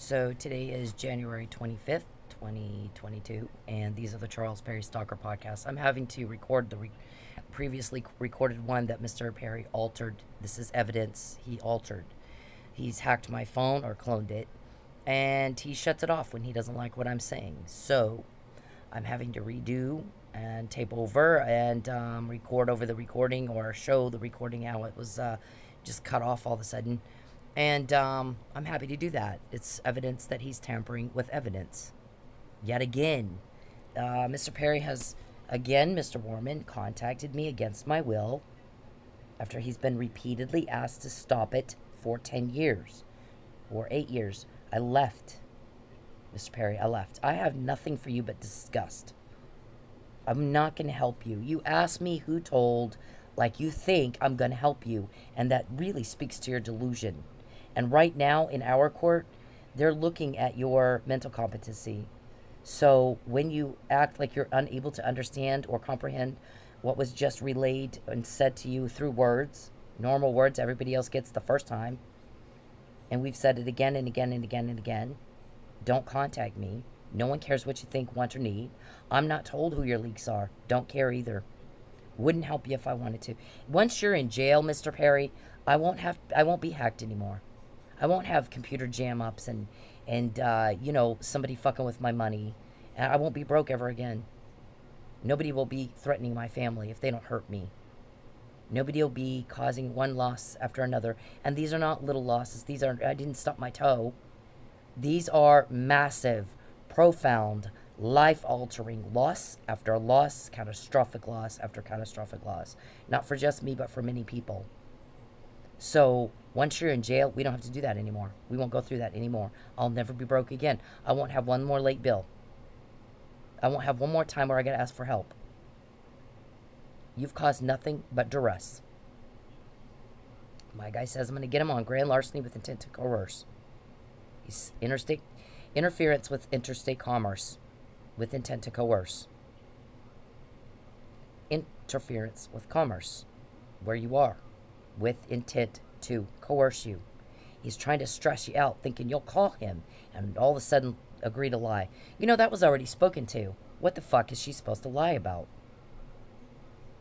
So today is January 25th, 2022, and these are the Charles Perry Stalker podcasts. I'm having to record the previously recorded one that Mr. Perry altered. This is evidence he altered. He's hacked my phone or cloned it, and he shuts it off when he doesn't like what I'm saying. So I'm having to redo and tape over and record over the recording or show the recording how it was just cut off all of a sudden. And I'm happy to do that. It's evidence that he's tampering with evidence. Yet again, Mr. Perry has, again, Mr. Warman, contacted me against my will after he's been repeatedly asked to stop it for 10 years or 8 years. I left. Mr. Perry, I left. I have nothing for you but disgust. I'm not going to help you. You asked me who told, like you think I'm going to help you, and that really speaks to your delusion. And right now in our court, they're looking at your mental competency. So when you act like you're unable to understand or comprehend what was just relayed and said to you through words, normal words everybody else gets the first time, and we've said it again and again and again and again, don't contact me. No one cares what you think, want, or need. I'm not told who your leaks are. Don't care either. Wouldn't help you if I wanted to. Once you're in jail, Mr. Perry, I won't be hacked anymore. I won't have computer jam ups and you know, somebody fucking with my money. And I won't be broke ever again. Nobody will be threatening my family if they don't hurt me. Nobody will be causing one loss after another. And these are not little losses. These are, I didn't stub my toe. These are massive, profound, life-altering loss after loss, catastrophic loss after catastrophic loss. Not for just me, but for many people. So once you're in jail, we don't have to do that anymore. We won't go through that anymore. I'll never be broke again. I won't have one more late bill. I won't have one more time where I got to ask for help. You've caused nothing but duress. My guy says I'm going to get him on grand larceny with intent to coerce. He's interstate interference with interstate commerce with intent to coerce. Interference with commerce, where you are, with intent to coerce you. He's trying to stress you out, thinking you'll call him, and all of a sudden agree to lie. You know, that was already spoken to. What the fuck is she supposed to lie about?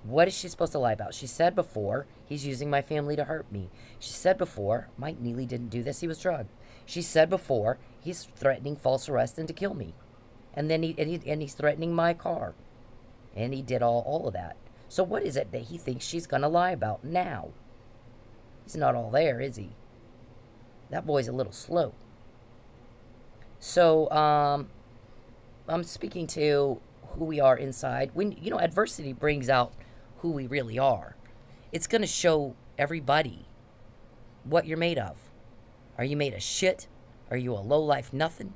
What is she supposed to lie about? She said before, he's using my family to hurt me. She said before, Mike Nealey didn't do this, he was drugged. She said before, he's threatening false arrest and to kill me. And then he's threatening my car. And he did all of that. So what is it that he thinks she's going to lie about now? He's not all there, is he? That boy's a little slow. So, I'm speaking to who we are inside. When, you know, adversity brings out who we really are. It's going to show everybody what you're made of. Are you made of shit? Are you a low-life nothing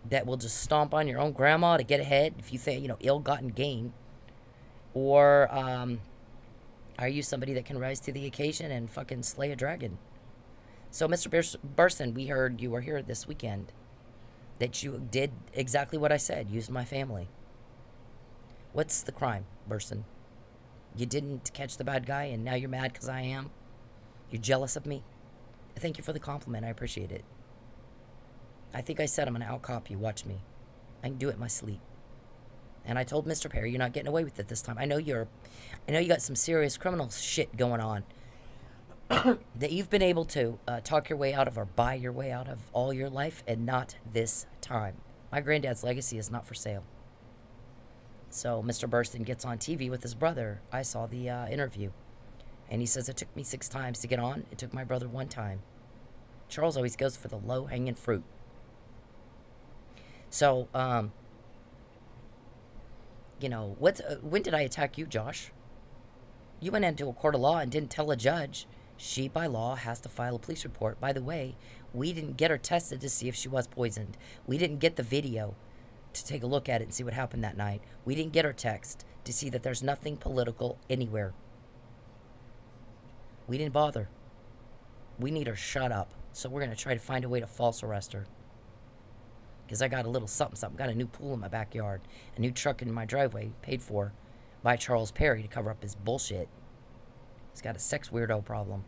that will just stomp on your own grandma to get ahead if you think, you know, ill-gotten gain? Or, are you somebody that can rise to the occasion and fucking slay a dragon? So, Mr. Burson, we heard you were here this weekend. That you did exactly what I said. Used my family. What's the crime, Burson? You didn't catch the bad guy and now you're mad because I am? You're jealous of me? Thank you for the compliment. I appreciate it. I think I said I'm going to out-cop you. Watch me. I can do it in my sleep. And I told Mr. Perry, you're not getting away with it this time. I know you got some serious criminal shit going on that you've been able to talk your way out of or buy your way out of all your life, and not this time. My granddad's legacy is not for sale. So Mr. Burson gets on TV with his brother. I saw the interview. And he says, it took me 6 times to get on. It took my brother 1 time. Charles always goes for the low-hanging fruit. So, you know, when did I attack you, Josh? You went into a court of law and didn't tell a judge. She, by law, has to file a police report. By the way, we didn't get her tested to see if she was poisoned. We didn't get the video to take a look at it and see what happened that night. We didn't get her text to see that there's nothing political anywhere. We didn't bother. We need her shut up. So we're going to try to find a way to false arrest her. Because I got a little something. Got a new pool in my backyard. A new truck in my driveway paid for by Charles Perry to cover up his bullshit. He's got a sex weirdo problem.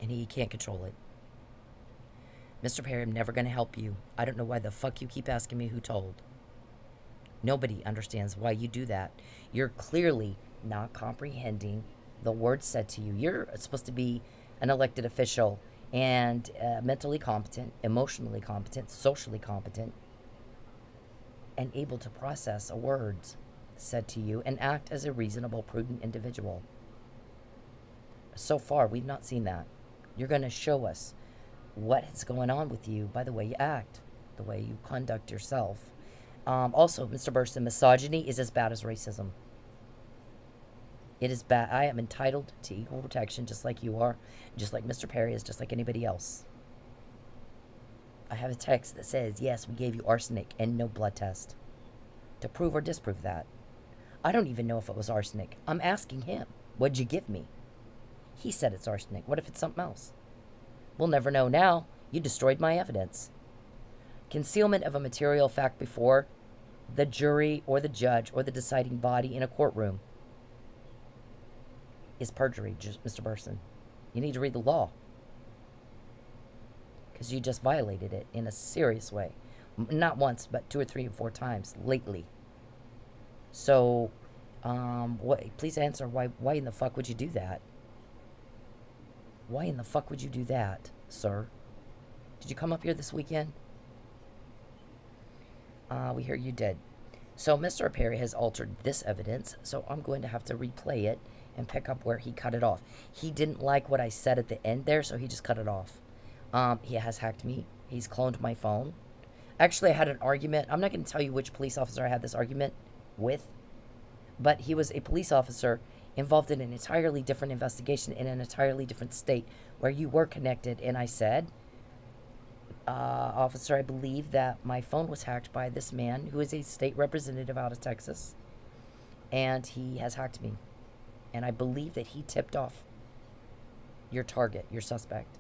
And he can't control it. Mr. Perry, I'm never going to help you. I don't know why the fuck you keep asking me who told. Nobody understands why you do that. You're clearly not comprehending the words said to you. You're supposed to be an elected official and mentally competent, emotionally competent, socially competent, and able to process words said to you and act as a reasonable, prudent individual. So far, we've not seen that. You're going to show us what is going on with you by the way you act, the way you conduct yourself. Also, Mr. Burson, misogyny is as bad as racism. It is bad. I am entitled to equal protection just like you are, just like Mr. Perry is, just like anybody else. I have a text that says, yes, we gave you arsenic and no blood test to prove or disprove that. I don't even know if it was arsenic. I'm asking him, what'd you give me? He said it's arsenic. What if it's something else? We'll never know now. You destroyed my evidence. Concealment of a material fact before the jury or the judge or the deciding body in a courtroom is perjury, Mr. Burson. You need to read the law, because you just violated it in a serious way. Not once, but 2 or 3 or 4 times lately. So, please answer, why in the fuck would you do that? Why in the fuck would you do that, sir? Did you come up here this weekend? We hear you did. So Mr. Perry has altered this evidence, so I'm going to have to replay it and pick up where he cut it off. He didn't like what I said at the end there, so he just cut it off. He has hacked me. He's cloned my phone. Actually, I had an argument. I'm not going to tell you which police officer I had this argument with, but he was a police officer involved in an entirely different investigation in an entirely different state where you were connected, and I said, officer, I believe that my phone was hacked by this man who is a state representative out of Texas, and he has hacked me, and I believe that he tipped off your target, your suspect.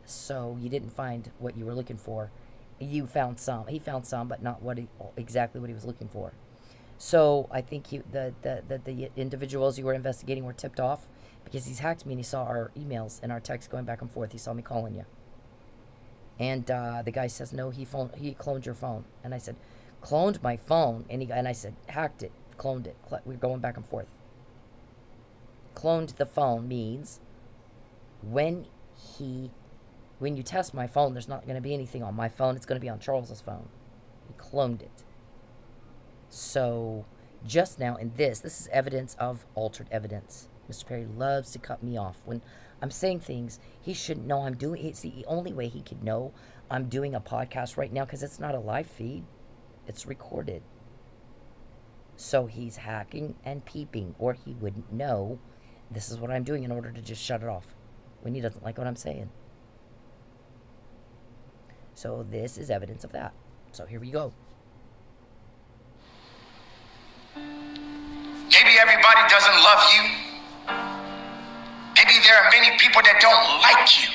So you didn't find what you were looking for. You found some. He found some, but not exactly what he was looking for. So I think the individuals you were investigating were tipped off because he's hacked me and he saw our emails and our texts going back and forth. He saw me calling you. And the guy says, no, he cloned your phone. And I said, cloned my phone? And I said, hacked it, cloned it. We're going back and forth. Cloned the phone means when you test my phone, there's not going to be anything on my phone. It's going to be on Charles's phone. He cloned it. So just now in this is evidence of altered evidence. Mr. Perry loves to cut me off. When I'm saying things, he shouldn't know I'm doing. It's the only way he could know I'm doing a podcast right now, because it's not a live feed. It's recorded. So he's hacking and peeping, or he wouldn't know this is what I'm doing in order to just shut it off when he doesn't like what I'm saying. So this is evidence of that. So here we go. Maybe everybody doesn't love you. Maybe there are many people that don't like you.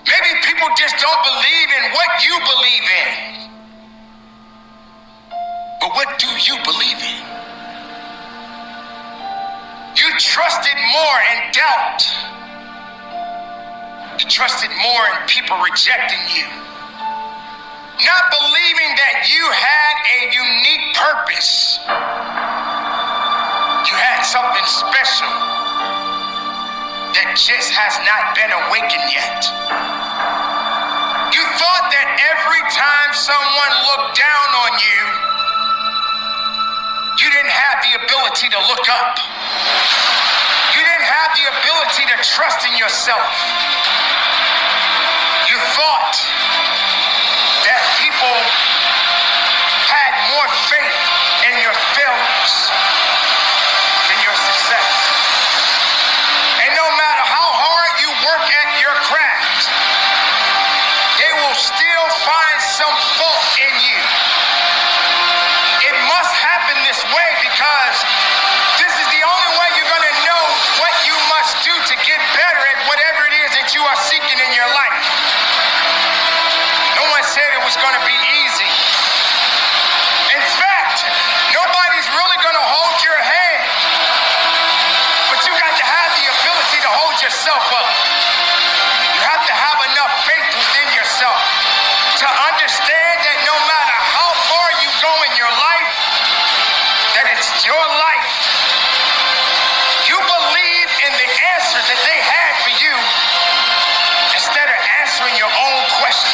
Maybe people just don't believe in what you believe in. But what do you believe in? You trusted more in doubt. You trusted more in people rejecting you. Not believing that you had a unique purpose. You had something special that just has not been awakened yet. You thought that every time someone looked down on you, you didn't have the ability to look up. You didn't have the ability to trust in yourself. You thought that people had more faith in your failures than your success. And no matter how hard you work at your craft, they will still find some fault in you. It must happen this way because this is the only way you're going to know what you must do to get better at whatever it is that you are seeking in your life. No one said it was going to be easy. In fact, nobody's really going to hold your hand. But you got to have the ability to hold yourself up. You have to have enough faith within yourself to understand that no matter how far you go in your life, that it's your life. You believe in the answers that they had for you instead of answering your own question.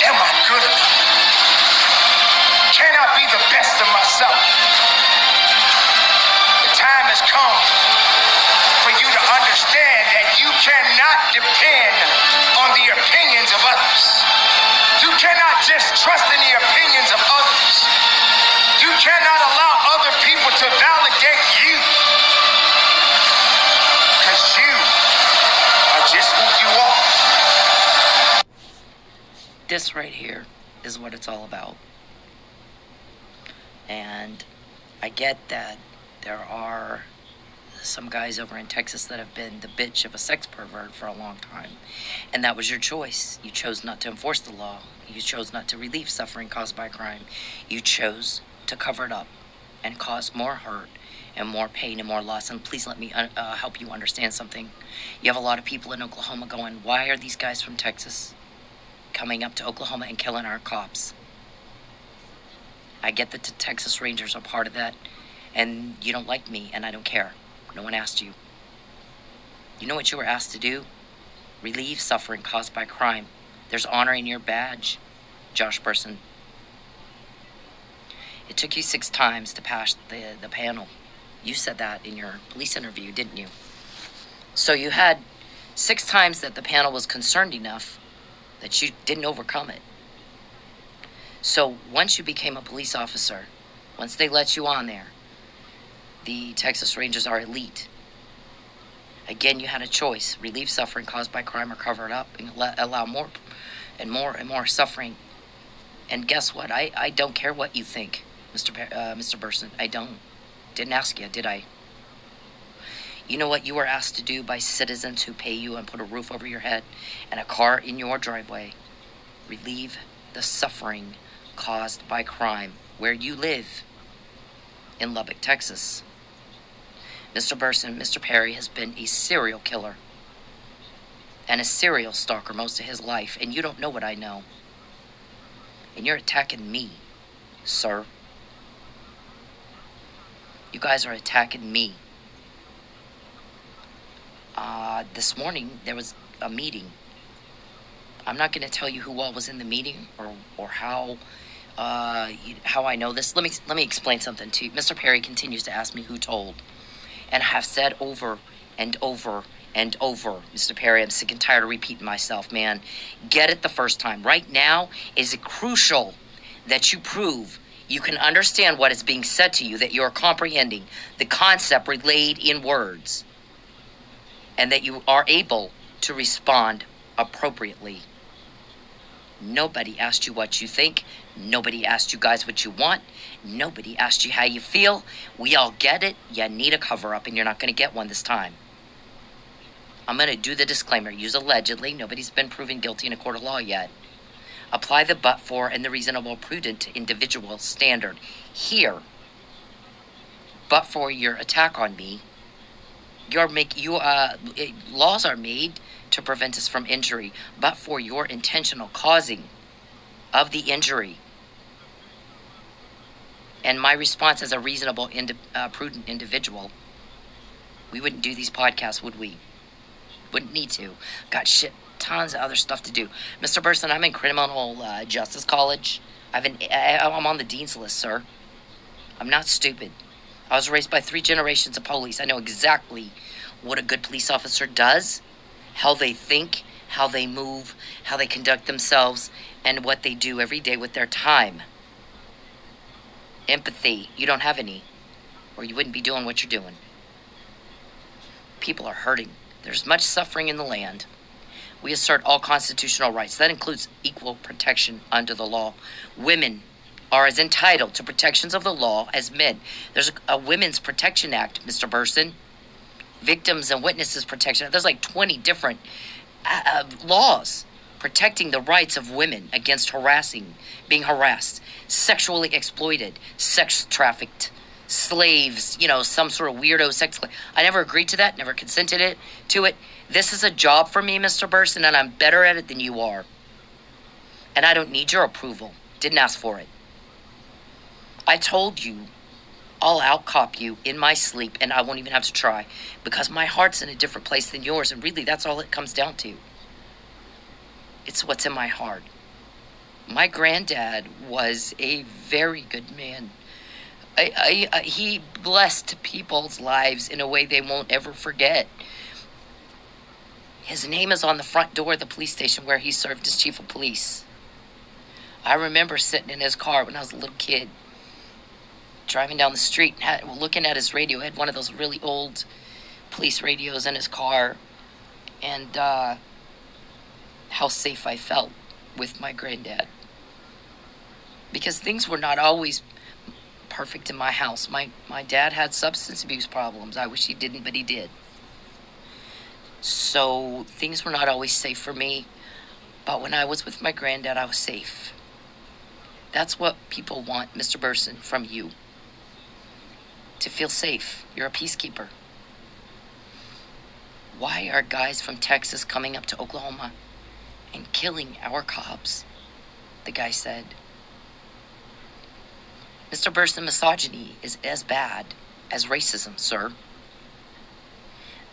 Am I good enough? Can I be the best of myself? The time has come for you to understand that you cannot depend on the opinions of others. You cannot just trust in the opinions of others. You cannot allow other people to validate you. Because you are just who you are. This right here is what it's all about. And I get that there are some guys over in Texas that have been the bitch of a sex pervert for a long time. And that was your choice. You chose not to enforce the law. You chose not to relieve suffering caused by crime. You chose to cover it up and cause more hurt and more pain and more loss. And please let me help you understand something. You have a lot of people in Oklahoma going, why are these guys from Texas coming up to Oklahoma and killing our cops? I get that the Texas Rangers are part of that, and you don't like me, and I don't care. No one asked you. You know what you were asked to do? Relieve suffering caused by crime. There's honor in your badge, Josh Burson. It took you 6 times to pass the panel. You said that in your police interview, didn't you? So you had 6 times that the panel was concerned enough that you didn't overcome it. So once you became a police officer, once they let you on there, the Texas Rangers are elite. Again, you had a choice: relieve suffering caused by crime or cover it up and allow more and more suffering. And guess what? I don't care what you think, Mr. Burson. I don't. Didn't ask you, did I? You know what you were asked to do by citizens who pay you and put a roof over your head and a car in your driveway? Relieve the suffering caused by crime where you live in Lubbock, Texas. Mr. Burson, Mr. Perry has been a serial killer and a serial stalker most of his life, and you don't know what I know. And you're attacking me, sir. You guys are attacking me. This morning there was a meeting. I'm not going to tell you who all was in the meeting or how I know this. Let me explain something to you. Mr. Perry continues to ask me who told, and I have said over and over and over, Mr. Perry, I'm sick and tired of repeating myself, man. Get it the first time. Right now is it crucial that you prove you can understand what is being said to you, that you are comprehending the concept relayed in words, and that you are able to respond appropriately. Nobody asked you what you think. Nobody asked you guys what you want. Nobody asked you how you feel. We all get it. You need a cover-up, and you're not going to get one this time. I'm going to do the disclaimer. Use allegedly. Nobody's been proven guilty in a court of law yet. Apply the but-for and the reasonable prudent individual standard. Here, but for your attack on me, laws are made to prevent us from injury, but for your intentional causing of the injury. And my response as a reasonable, prudent individual, we wouldn't do these podcasts, would we? Wouldn't need to. Got tons of other stuff to do. Mr. Burson, I'm in criminal justice college. I'm on the dean's list, sir. I'm not stupid. I was raised by 3 generations of police. I know exactly what a good police officer does, how they think, how they move, how they conduct themselves, and what they do every day with their time. Empathy, you don't have any, or you wouldn't be doing what you're doing. People are hurting. There's much suffering in the land. We assert all constitutional rights. That includes equal protection under the law. Women are as entitled to protections of the law as men. There's a Women's Protection Act, Mr. Burson. Victims and Witnesses Protection. There's like 20 different laws protecting the rights of women against being harassed, sexually exploited, sex trafficked, slaves, you know, some sort of weirdo sex slave. I never agreed to that, never consented to it. This is a job for me, Mr. Burson, and I'm better at it than you are. And I don't need your approval. Didn't ask for it. I told you I'll out-cop you in my sleep, and I won't even have to try, because my heart's in a different place than yours, and really that's all it comes down to. It's what's in my heart. My granddad was a very good man. He blessed people's lives in a way they won't ever forget. His name is on the front door of the police station where he served as chief of police. I remember sitting in his car when I was a little kid, driving down the street, looking at his radio. He had one of those really old police radios in his car, and how safe I felt with my granddad. Because things were not always perfect in my house. My dad had substance abuse problems. I wish he didn't, but he did. So things were not always safe for me, but when I was with my granddad, I was safe. That's what people want, Mr. Burson, from you. To feel safe. You're a peacekeeper. Why are guys from Texas coming up to Oklahoma and killing our cops? The guy said. Mr. Burson, misogyny is as bad as racism, sir.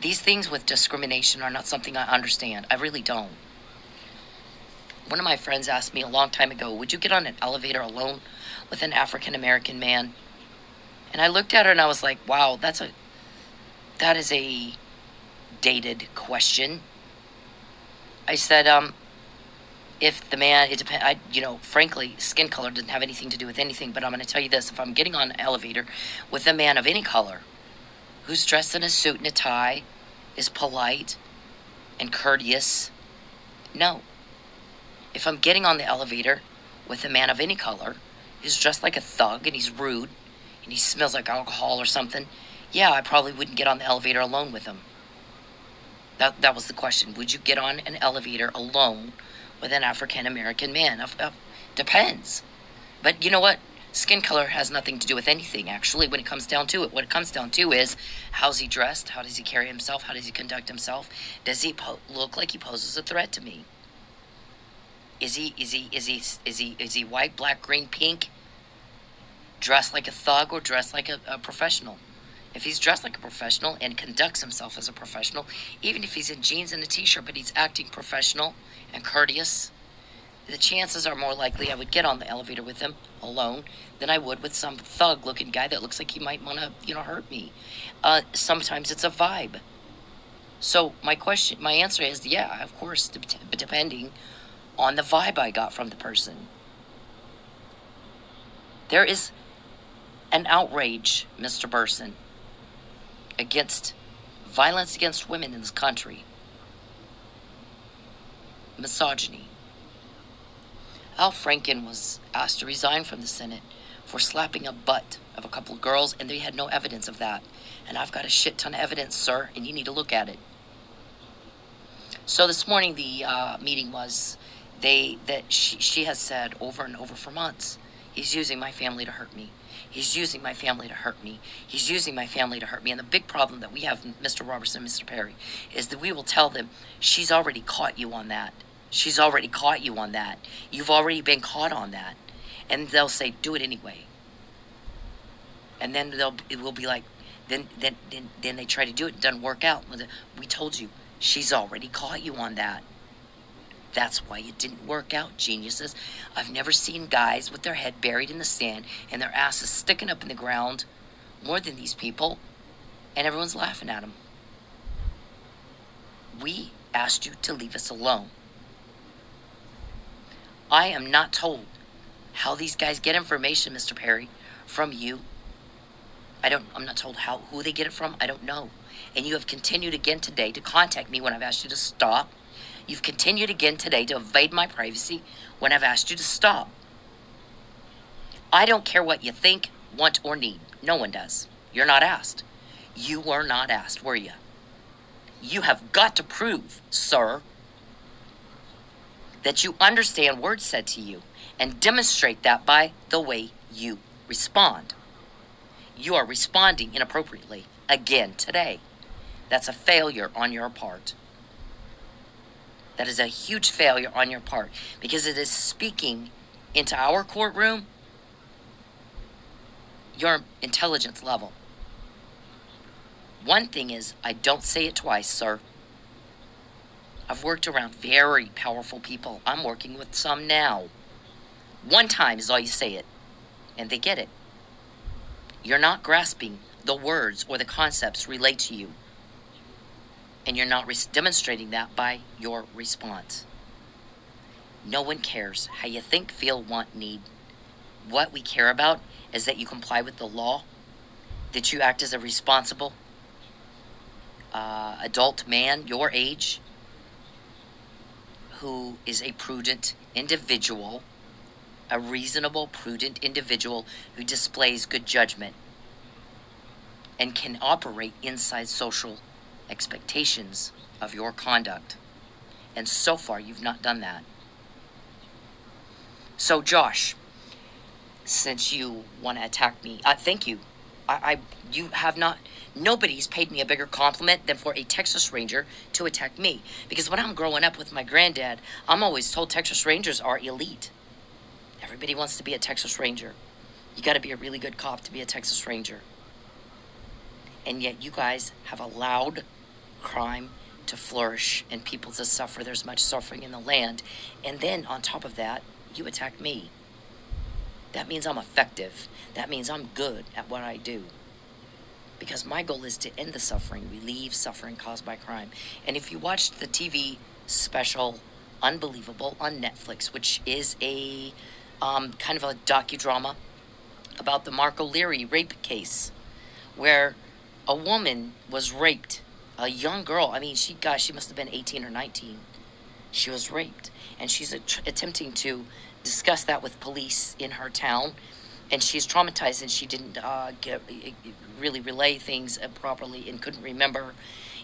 These things with discrimination are not something I understand. I really don't. One of my friends asked me a long time ago, would you get on an elevator alone with an African-American man? And I looked at her and I was like, wow, that is a dated question. I said, if the man, frankly, skin color doesn't have anything to do with anything, but I'm going to tell you this. If I'm getting on an elevator with a man of any color who's dressed in a suit and a tie, is polite and courteous, no. If I'm getting on the elevator with a man of any color who's dressed like a thug and he's rude and he smells like alcohol or something, yeah, I probably wouldn't get on the elevator alone with him. That was the question. Would you get on an elevator alone with an African-American man? Depends. But you know what? Skin color has nothing to do with anything, actually, when it comes down to it. What it comes down to is, how's he dressed? How does he carry himself? How does he conduct himself? Does he look like he poses a threat to me? Is he white, black, green, pink? Dressed like a thug or dressed like a professional? If he's dressed like a professional and conducts himself as a professional, even if he's in jeans and a t-shirt, but he's acting professional and courteous, the chances are more likely I would get on the elevator with him alone than I would with some thug-looking guy that looks like he might want to, hurt me. Sometimes it's a vibe. So my answer is, yeah, of course, depending on the vibe I got from the person. There is an outrage, Mr. Burson, against violence against women in this country. Misogyny. Al Franken was asked to resign from the Senate for slapping a butt of a couple of girls, and they had no evidence of that. And I've got a shit ton of evidence, sir, and you need to look at it. So this morning the meeting was she has said over and over for months, he's using my family to hurt me. He's using my family to hurt me. He's using my family to hurt me. And the big problem that we have, Mr. Robertson and Mr. Perry, is that we will tell them, she's already caught you on that. She's already caught you on that. You've already been caught on that. And they'll say, do it anyway. And then it will be like, then they try to do it. It doesn't work out. We told you, she's already caught you on that. That's why it didn't work out, geniuses. I've never seen guys with their head buried in the sand and their asses sticking up in the ground more than these people, and everyone's laughing at them. We asked you to leave us alone. I am not told how these guys get information, Mr. Perry, from you. I'm not told who they get it from. I don't know. And you have continued again today to contact me when I've asked you to stop. You've continued again today to evade my privacy when I've asked you to stop. I don't care what you think, want, or need. No one does. You're not asked. You were not asked, were you? You have got to prove, sir, that you understand words said to you and demonstrate that by the way you respond. You are responding inappropriately again today. That's a failure on your part. That is a huge failure on your part, because it is speaking into our courtroom your intelligence level. One thing is, I don't say it twice, sir. I've worked around very powerful people. I'm working with some now. One time is all you say it, and they get it. You're not grasping the words or the concepts relate to you, and you're not demonstrating that by your response. No one cares how you think, feel, want, need. What we care about is that you comply with the law, that you act as a responsible adult man your age who is a prudent individual, a reasonable, prudent individual who displays good judgment and can operate inside social expectations of your conduct. And so far, you've not done that. So, Josh, since you want to attack me, thank you. You have not, nobody's paid me a bigger compliment than for a Texas Ranger to attack me. Because when I'm growing up with my granddad, I'm always told Texas Rangers are elite. Everybody wants to be a Texas Ranger. You got to be a really good cop to be a Texas Ranger. And yet you guys have allowed crime to flourish and people to suffer. There's much suffering in the land. And then on top of that, you attack me. That means I'm effective. That means I'm good at what I do. Because my goal is to end the suffering, relieve suffering caused by crime. And if you watched the TV special Unbelievable on Netflix, which is a kind of a docudrama about the Mark O'Leary rape case, where a woman was raped, a young girl. I mean, she must have been 18 or 19. She was raped, and she's attempting to discuss that with police in her town, and she's traumatized, and she didn't really relay things properly and couldn't remember.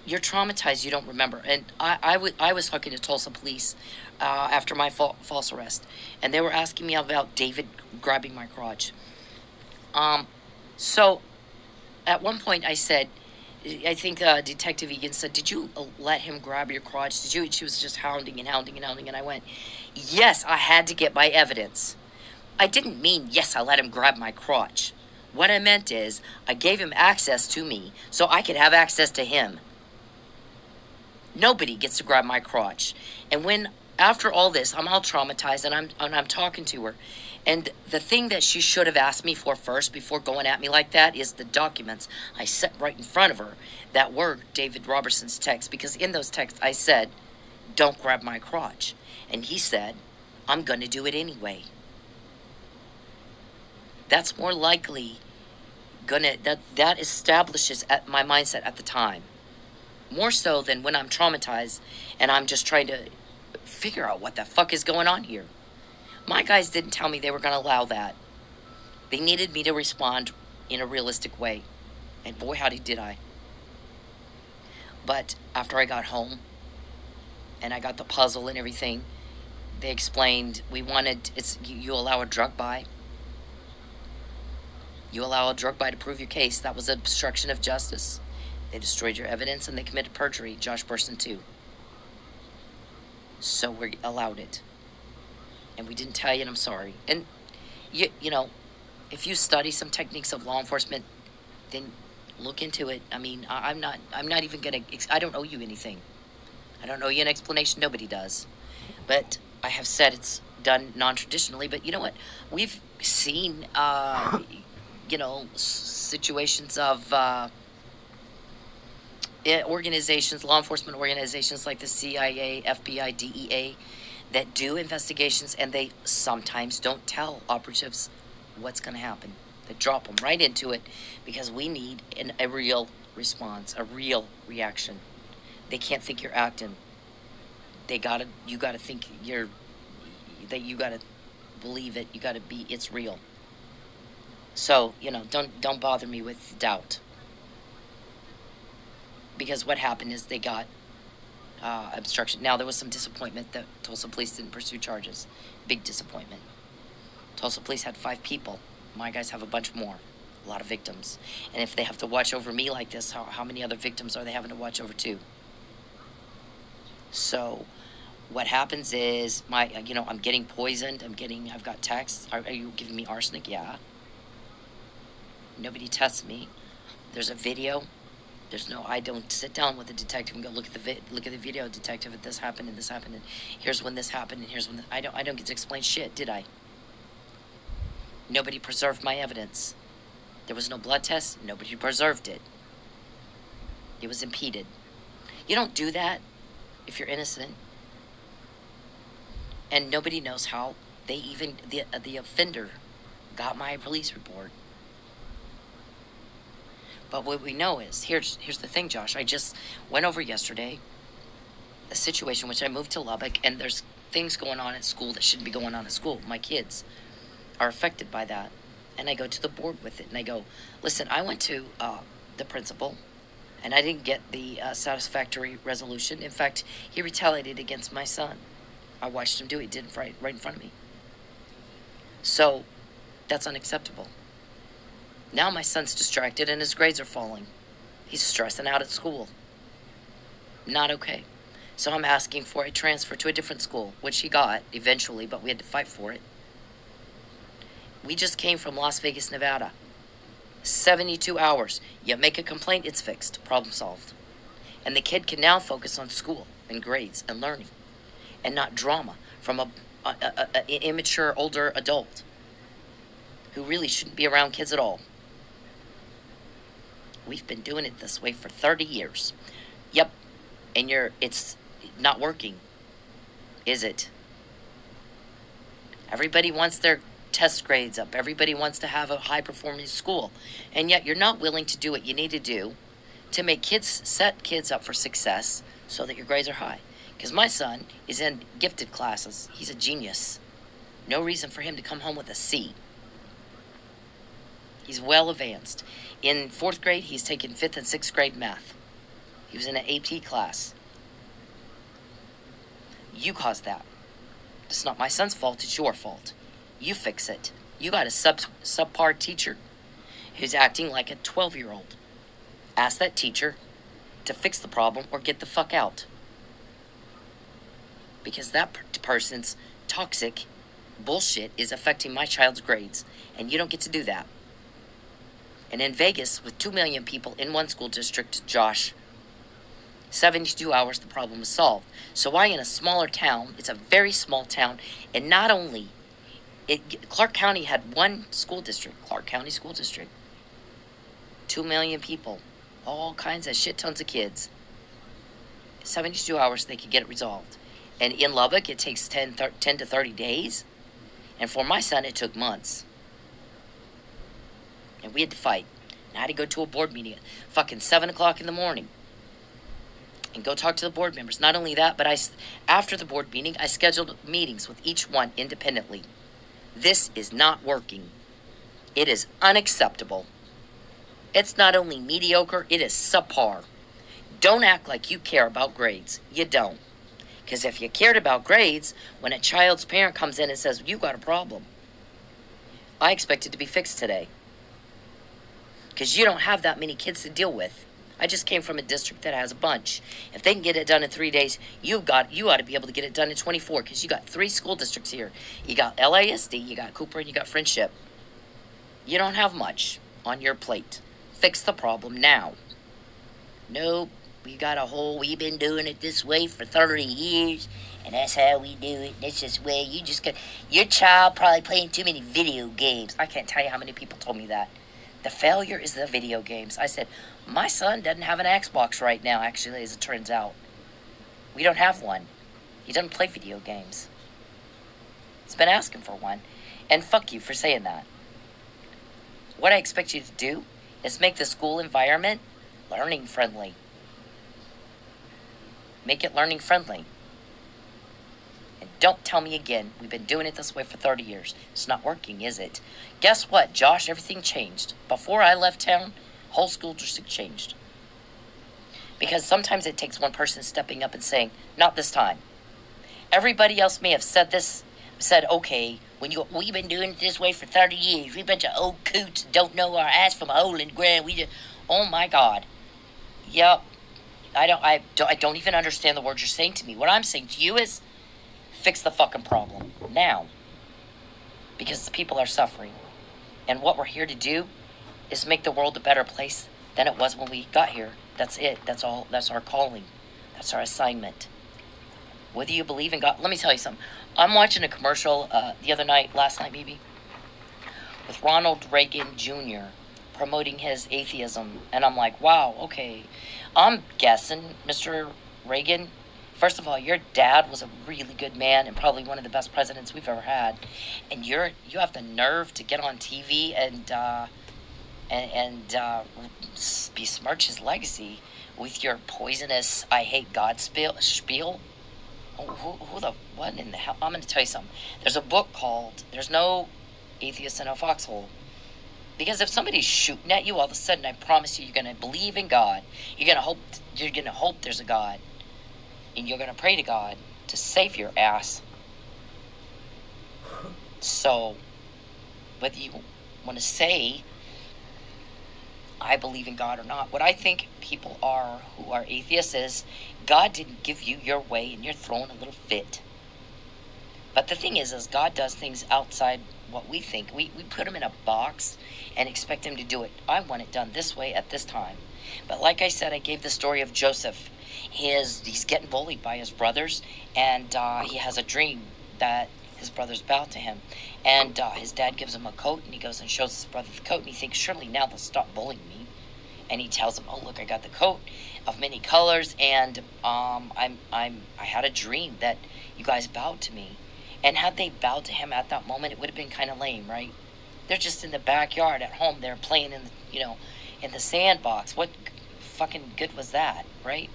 You're traumatized, you don't remember. And I was talking to Tulsa police after my false arrest, and they were asking me about David grabbing my crotch. So at one point I said, I think Detective Egan said, did you let him grab your crotch? Did you? She was just hounding and hounding and hounding, and I went, yes, I had to get my evidence. I didn't mean, yes, I let him grab my crotch. What I meant is, I gave him access to me so I could have access to him. Nobody gets to grab my crotch. And when, after all this, I'm all traumatized, and I'm talking to her, and the thing that she should have asked me for first before going at me like that is the documents I set right in front of her that were David Robertson's text, because in those texts I said, don't grab my crotch. And he said, I'm going to do it anyway. That's more likely that establishes my mindset at the time. More so than when I'm traumatized and I'm just trying to figure out what the fuck is going on here. My guys didn't tell me they were going to allow that. They needed me to respond in a realistic way. And boy, howdy did I. But after I got home and I got the puzzle and everything, they explained you allow a drug buy. You allow a drug buy to prove your case. That was obstruction of justice. They destroyed your evidence and they committed perjury. Josh Burson too. So we allowed it. And we didn't tell you, and I'm sorry. And, you know, if you study some techniques of law enforcement, then look into it. I mean, I'm not even going to, I don't owe you anything. I don't owe you an explanation. Nobody does. But I have said it's done non-traditionally. But you know what? We've seen, you know, situations of organizations, law enforcement organizations like the CIA, FBI, DEA, that do investigations, and they sometimes don't tell operatives what's going to happen. They drop them right into it because we need a real response, a real reaction. They can't think you're acting. You got to think you got to believe it. You got to be, it's real. So, you know, don't bother me with doubt. Because what happened is they got obstruction. Now, there was some disappointment that Tulsa Police didn't pursue charges. Big disappointment. Tulsa Police had 5 people. My guys have a bunch more. A lot of victims. And if they have to watch over me like this, how many other victims are they having to watch over too? So what happens is I'm getting poisoned. I've got texts. Are you giving me arsenic? Yeah. Nobody tests me. There's a video. I don't sit down with the detective and go, look at the video, detective, if this happened and this happened and here's when this happened and here's when I don't get to explain shit, did I? Nobody preserved my evidence. There was no blood test. Nobody preserved it. It was impeded. You don't do that if you're innocent. And nobody knows how the offender got my police report. But what we know is, here's the thing, Josh. I just went over yesterday a situation which I moved to Lubbock, and there's things going on at school that shouldn't be going on at school. My kids are affected by that. And I go to the board with it, and I go, listen, I went to the principal, and I didn't get the satisfactory resolution. In fact, he retaliated against my son. I watched him do it. He did it right in front of me. So that's unacceptable. Now my son's distracted and his grades are falling. He's stressing out at school. Not okay. So I'm asking for a transfer to a different school, which he got eventually, but we had to fight for it. We just came from Las Vegas, Nevada. 72 hours. You make a complaint, it's fixed. Problem solved. And the kid can now focus on school and grades and learning and not drama from a immature older adult who really shouldn't be around kids at all. We've been doing it this way for 30 years. Yep. And it's not working. Is it? Everybody wants their test grades up. Everybody wants to have a high-performing school. And yet you're not willing to do what you need to do to set kids up for success so that your grades are high. Because my son is in gifted classes. He's a genius. No reason for him to come home with a C. He's well advanced. In 4th grade, he's taken 5th and 6th grade math. He was in an AP class. You caused that. It's not my son's fault, it's your fault. You fix it. You got a subpar teacher who's acting like a 12-year-old. Ask that teacher to fix the problem or get the fuck out. Because that person's toxic bullshit is affecting my child's grades, and you don't get to do that. And in Vegas, with 2 million people in one school district, Josh, 72 hours, the problem is solved. So why in a smaller town, it's a very small town, and not only, Clark County had one school district, Clark County School District, 2 million people, all kinds of shit tons of kids. 72 hours, they could get it resolved. And in Lubbock, it takes 10 to 30 days. And for my son, it took months. And we had to fight. And I had to go to a board meeting at fucking 7 o'clock in the morning. And go talk to the board members. Not only that, but after the board meeting, I scheduled meetings with each one independently. This is not working. It is unacceptable. It's not only mediocre, it is subpar. Don't act like you care about grades. You don't. Because if you cared about grades, when a child's parent comes in and says, you got a problem, I expect it to be fixed today. Because you don't have that many kids to deal with. I just came from a district that has a bunch. If they can get it done in 3 days, you ought to be able to get it done in 24, because you got 3 school districts here. You got LASD, you got Cooper, and you got Friendship. You don't have much on your plate. Fix the problem now. Nope. We've been doing it this way for 30 years, and that's how we do it. That's just where your child probably playing too many video games. I can't tell you how many people told me that. The failure is the video games. I said, my son doesn't have an Xbox right now, actually, as it turns out. We don't have one. He doesn't play video games. He's been asking for one. And fuck you for saying that. What I expect you to do is make the school environment learning friendly. Make it learning friendly. And don't tell me again, we've been doing it this way for 30 years. It's not working, is it? Guess what, Josh? Everything changed. Before I left town, whole school district changed. Because sometimes it takes one person stepping up and saying, not this time. Everybody else may have said okay, We've been doing it this way for 30 years. We a bunch of old coots that don't know our ass from a hole in the ground. We just, oh my God. Yep. I don't even understand the words you're saying to me. What I'm saying to you is fix the fucking problem now. Because the people are suffering. And what we're here to do is make the world a better place than it was when we got here. That's it. That's all. That's our calling. That's our assignment. Whether you believe in God, let me tell you something. I'm watching a commercial last night maybe, with Ronald Reagan Jr. promoting his atheism. And I'm like, wow, okay. I'm guessing, Mr. Reagan, first of all, your dad was a really good man and probably one of the best presidents we've ever had. And you have the nerve to get on TV and besmirch his legacy with your poisonous "I hate God" spiel. What in the hell? I'm going to tell you something. There's a book called "There's No Atheist in a Foxhole." Because if somebody's shooting at you, all of a sudden, I promise you, you're going to believe in God. You're going to hope there's a God. And you're going to pray to God to save your ass. So, whether you want to say, I believe in God or not, what I think people are who are atheists is, God didn't give you your way and you're throwing a little fit. But the thing is God does things outside what we think. We put him in a box and expect him to do it. I want it done this way at this time. But like I said, I gave the story of Joseph. He's getting bullied by his brothers, and he has a dream that his brothers bow to him. And his dad gives him a coat, and he goes and shows his brother the coat, and he thinks, surely now they'll stop bullying me. And he tells him, oh, look, I got the coat of many colors, and I had a dream that you guys bowed to me. And had they bowed to him at that moment, it would have been kind of lame, right? They're just in the backyard at home. They're playing in the sandbox. What fucking good was that, right?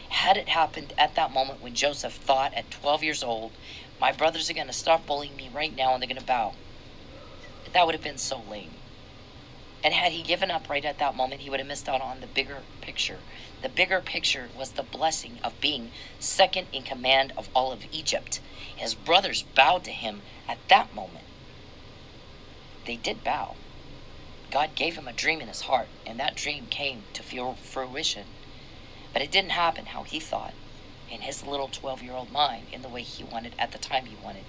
Had it happened at that moment when Joseph thought at 12 years old, my brothers are going to stop bullying me right now and they're going to bow. That would have been so lame. And had he given up right at that moment, he would have missed out on the bigger picture. The bigger picture was the blessing of being second in command of all of Egypt. His brothers bowed to him at that moment. They did bow. God gave him a dream in his heart, and that dream came to fruition. But it didn't happen how he thought, in his little 12-year-old mind, in the way he wanted at the time he wanted.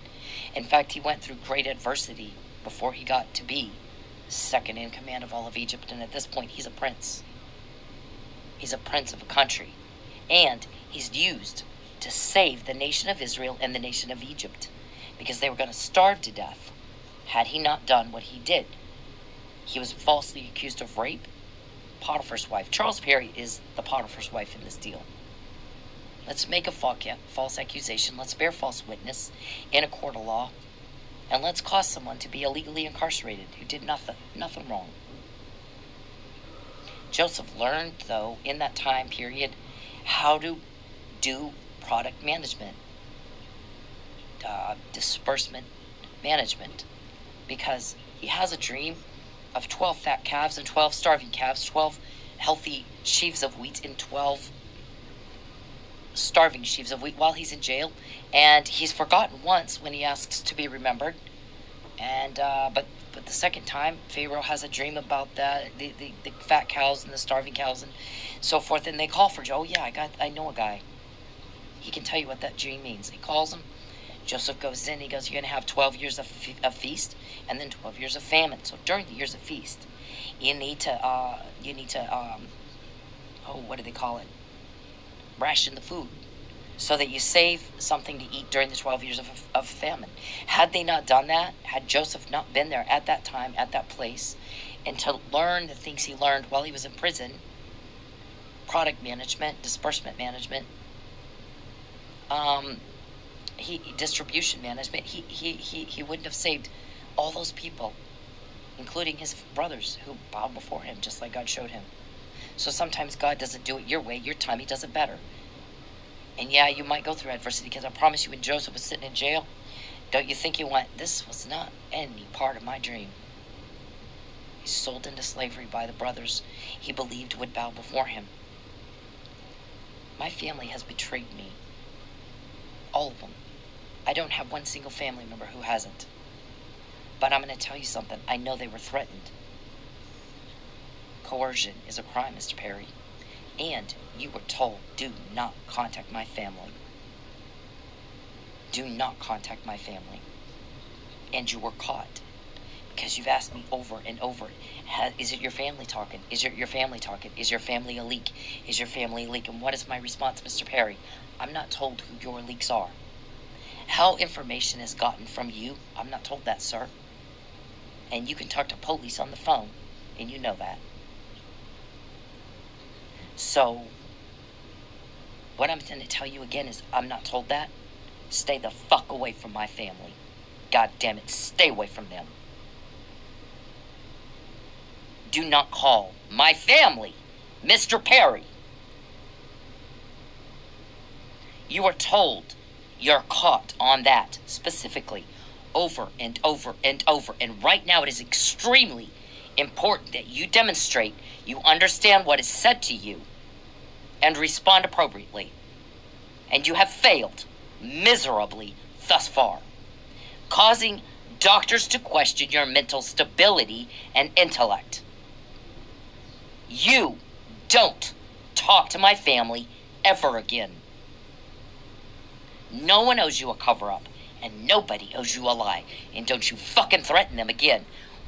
In fact, he went through great adversity before he got to be second in command of all of Egypt, and at this point, he's a prince. He's a prince of a country, and he's used to save the nation of Israel and the nation of Egypt, because they were going to starve to death had he not done what he did. He was falsely accused of rape. Potiphar's wife. Charles Perry is the Potiphar's wife in this deal. Let's make a false accusation. Let's bear false witness in a court of law. And let's cause someone to be illegally incarcerated who did nothing wrong. Joseph learned, though, in that time period, how to do product management, disbursement management, because he has a dream of 12 fat calves and 12 starving calves, 12 healthy sheaves of wheat and 12 starving sheaves of wheat while he's in jail. And he's forgotten once when he asks to be remembered. And but the second time, Pharaoh has a dream about the fat cows and the starving cows and so forth. And they call for Joe. Oh, yeah, I know a guy. He can tell you what that dream means. He calls him. Joseph goes in. He goes, you're going to have 12 years of feast and then 12 years of famine. So during the years of feast, you need to what do they call it? Ration the food, so that you save something to eat during the 12 years of famine. Had they not done that, had Joseph not been there at that time, at that place, and to learn the things he learned while he was in prison, product management, disbursement management, distribution management, he wouldn't have saved all those people, including his brothers who bowed before him, just like God showed him. So sometimes God doesn't do it your way, your time. He does it better. And yeah, you might go through adversity, because I promise you, when Joseph was sitting in jail, don't you think he went, this was not any part of my dream. He's sold into slavery by the brothers he believed would bow before him. My family has betrayed me. All of them. I don't have one single family member who hasn't. But I'm going to tell you something. I know they were threatened. Coercion is a crime, Mr. Perry. And you were told, do not contact my family. Do not contact my family. And you were caught. Because you've asked me over and over, is it your family talking? Is it your family talking? Is your family a leak? Is your family a leak? And what is my response, Mr. Perry? I'm not told who your leaks are. How information is gotten from you, I'm not told that, sir. And you can talk to police on the phone, and you know that. So, what I'm going to tell you again is I'm not told that. Stay the fuck away from my family. God damn it, stay away from them. Do not call my family Mr. Perry. You are told you're caught on that specifically over and over and over. And right now it is extremely important that you demonstrate you understand what is said to you and respond appropriately. And you have failed miserably thus far, causing doctors to question your mental stability and intellect. You don't talk to my family ever again. No one owes you a cover-up, and nobody owes you a lie. And don't you fucking threaten them again.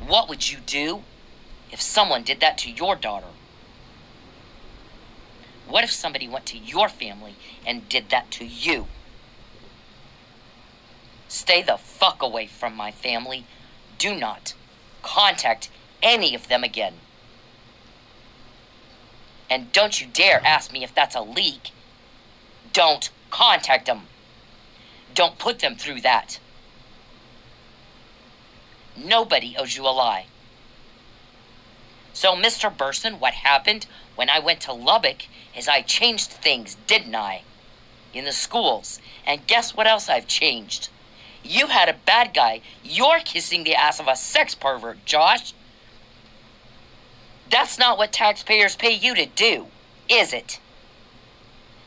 What would you do if someone did that to your daughter? What if somebody went to your family and did that to you? Stay the fuck away from my family. Do not contact any of them again. And don't you dare ask me if that's a leak. Don't contact them. Don't put them through that. Nobody owes you a lie. So, Mr. Burson, what happened when I went to Lubbock is I changed things, didn't I? In the schools. And guess what else I've changed? You had a bad guy. You're kissing the ass of a sex pervert, Josh. That's not what taxpayers pay you to do, is it?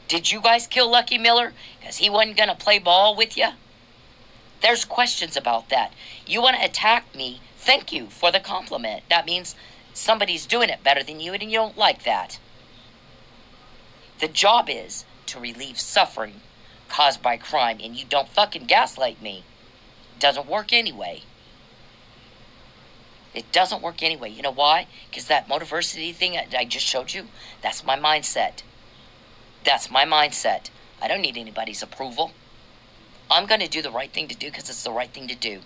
Did you guys kill Lucky Miller because he wasn't going to play ball with you? There's questions about that. You want to attack me? Thank you for the compliment. That means somebody's doing it better than you, and you don't like that. The job is to relieve suffering caused by crime, and you don't fucking gaslight me. It doesn't work anyway. It doesn't work anyway. You know why? Because that motiversity thing I just showed you, that's my mindset. That's my mindset. I don't need anybody's approval. I'm going to do the right thing to do because it's the right thing to do.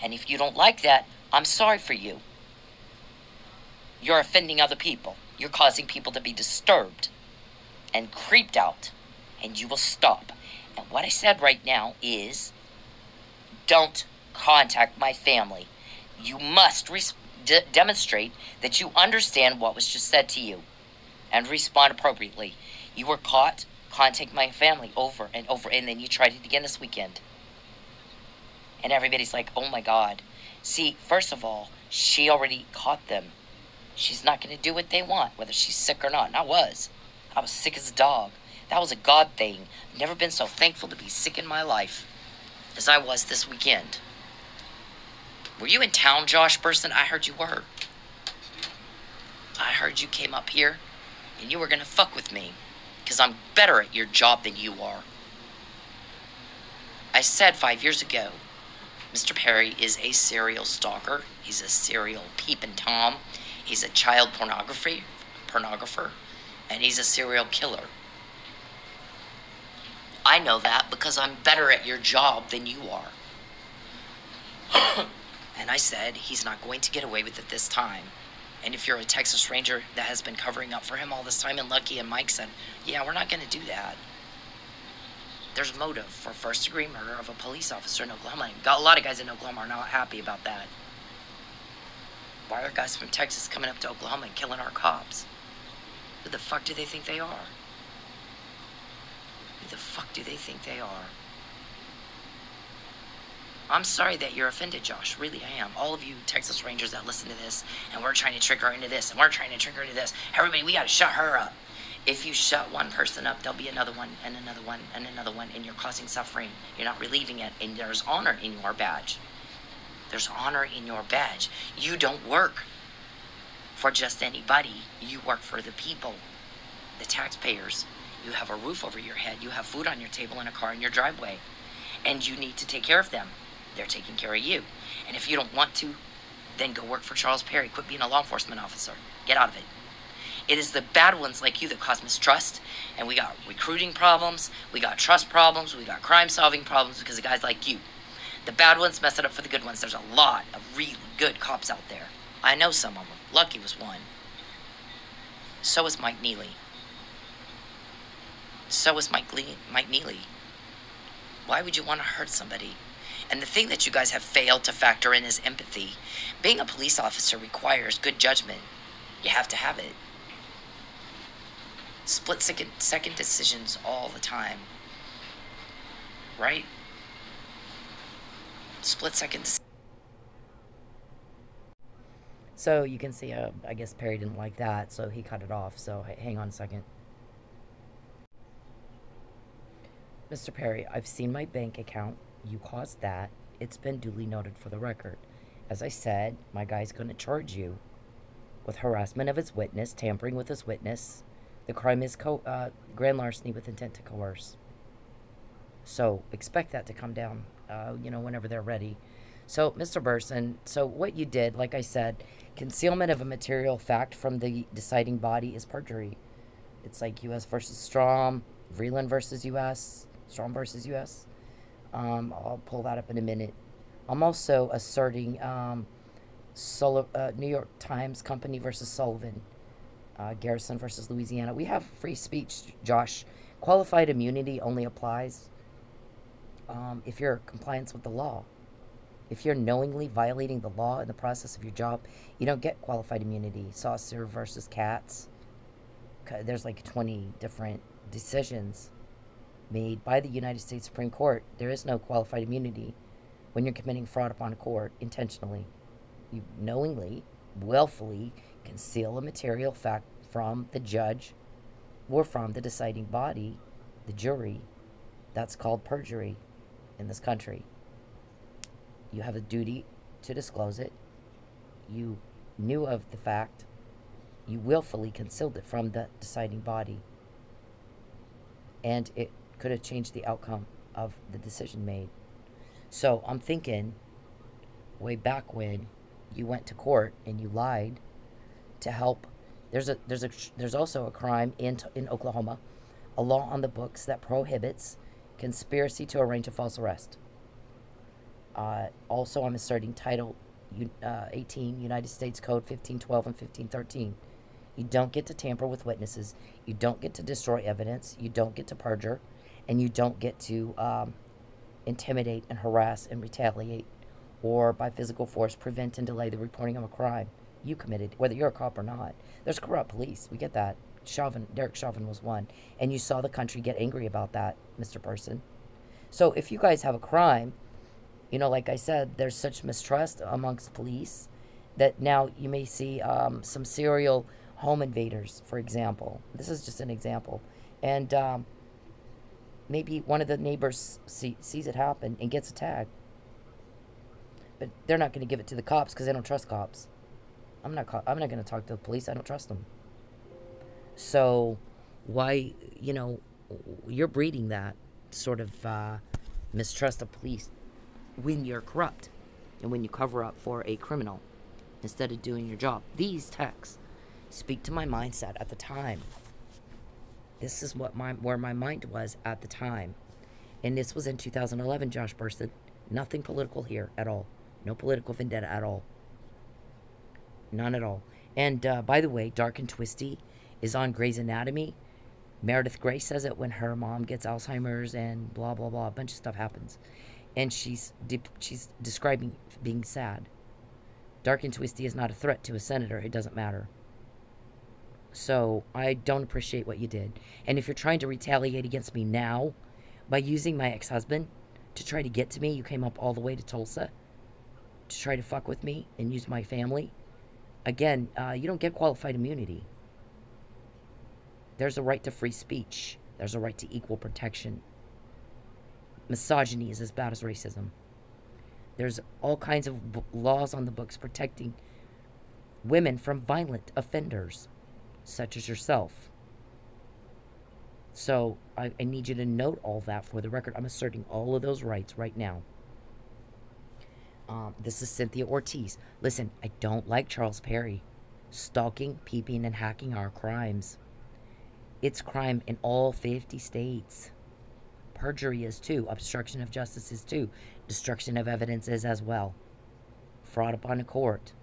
And if you don't like that, I'm sorry for you. You're offending other people. You're causing people to be disturbed and creeped out. And you will stop. And what I said right now is, don't contact my family. You must demonstrate that you understand what was just said to you and respond appropriately. You were caught. Contact my family over and over, and then you tried it again this weekend. And everybody's like, oh my God. See, first of all, she already caught them. She's not going to do what they want, whether she's sick or not. And I was sick as a dog. That was a God thing. I've never been so thankful to be sick in my life as I was this weekend. Were you in town, Josh Burson? I heard you were. I heard you came up here and you were going to fuck with me because I'm better at your job than you are. I said 5 years ago, Mr. Perry is a serial stalker. He's a serial peeping Tom. He's a child pornographer, and he's a serial killer. I know that because I'm better at your job than you are. And I said, he's not going to get away with it this time. And if you're a Texas Ranger that has been covering up for him all this time, and Lucky and Mike said, yeah, we're not going to do that. There's motive for first-degree murder of a police officer in Oklahoma. A lot of guys in Oklahoma are not happy about that. Why are guys from Texas coming up to Oklahoma and killing our cops? Who the fuck do they think they are? Who the fuck do they think they are? I'm sorry that you're offended, Josh. Really, I am. All of you Texas Rangers that listen to this, and we're trying to trick her into this, and we're trying to trick her into this. Everybody, we got to shut her up. If you shut one person up, there'll be another one, and another one, and another one, and you're causing suffering. You're not relieving it, and there's honor in your badge. There's honor in your badge. You don't work for just anybody. You work for the people, the taxpayers. You have a roof over your head. You have food on your table and a car in your driveway. And you need to take care of them. They're taking care of you. And if you don't want to, then go work for Charles Perry. Quit being a law enforcement officer. Get out of it. It is the bad ones like you that cause mistrust. And we got recruiting problems. We got trust problems. We got crime-solving problems because of guys like you. The bad ones mess it up for the good ones. There's a lot of really good cops out there. I know some of them. Lucky was one. So is Mike Nealey. So is Mike Nealey. Why would you want to hurt somebody? And the thing that you guys have failed to factor in is empathy. Being a police officer requires good judgment. You have to have it. Split-second decisions all the time. Right? Split-second decisions. So you can see, I guess Perry didn't like that, so he cut it off. So hang on a second. Mr. Perry, I've seen my bank account. You caused that. It's been duly noted for the record. As I said, my guy's going to charge you with harassment of his witness, tampering with his witness. The crime is grand larceny with intent to coerce. So expect that to come down, whenever they're ready. So, Mr. Burson, so what you did, like I said, concealment of a material fact from the deciding body is perjury. It's like U.S. versus Strom, Vreeland versus U.S., Strom versus U.S. I'll pull that up in a minute. I'm also asserting New York Times Company versus Sullivan, Garrison versus Louisiana. We have free speech, Josh. Qualified immunity only applies if you're in compliance with the law. If you're knowingly violating the law in the process of your job, you don't get qualified immunity. Saucer versus Katz. There's like 20 different decisions made by the United States Supreme Court. There is no qualified immunity when you're committing fraud upon a court intentionally. You knowingly, willfully conceal a material fact from the judge or from the deciding body, the jury. That's called perjury in this country. You have a duty to disclose it. You knew of the fact. You willfully concealed it from the deciding body. And it could have changed the outcome of the decision made. So I'm thinking, way back when you went to court and you lied to help. There's also a crime in Oklahoma, a law on the books that prohibits conspiracy to arrange a false arrest. Also, I'm asserting Title 18, United States Code 1512 and 1513. You don't get to tamper with witnesses. You don't get to destroy evidence. You don't get to perjure. And you don't get to intimidate and harass and retaliate or by physical force prevent and delay the reporting of a crime you committed, whether you're a cop or not. There's corrupt police. We get that. Derek Chauvin was one. And you saw the country get angry about that, Mr. Burson. So if you guys have a crime, like I said, there's such mistrust amongst police that now you may see some serial home invaders, for example. This is just an example. And maybe one of the neighbors sees it happen and gets a tag. But they're not going to give it to the cops because they don't trust cops. I'm not going to talk to the police. I don't trust them. So why, you're breeding that sort of mistrust of police when you're corrupt and when you cover up for a criminal instead of doing your job. These texts speak to my mindset at the time. This is where my mind was at the time. And this was in 2011, Josh Burson. Nothing political here at all. No political vendetta at all. None at all. And by the way, Dark and Twisty is on Grey's Anatomy. Meredith Grey says it when her mom gets Alzheimer's and blah, blah, blah. A bunch of stuff happens. And she's describing being sad. Dark and Twisty is not a threat to a senator. It doesn't matter. So I don't appreciate what you did. And if you're trying to retaliate against me now by using my ex-husband to try to get to me, you came up all the way to Tulsa to try to fuck with me and use my family. Again, you don't get qualified immunity. There's a right to free speech. There's a right to equal protection. Misogyny is as bad as racism. There's all kinds of laws on the books protecting women from violent offenders, such as yourself. So I need you to note all that for the record. I'm asserting all of those rights right now. This is Cynthia Ortiz. Listen, I don't like Charles Perry. Stalking, peeping, and hacking are crimes. It's crime in all 50 states. Perjury is too. Obstruction of justice is too. Destruction of evidence is as well. Fraud upon a court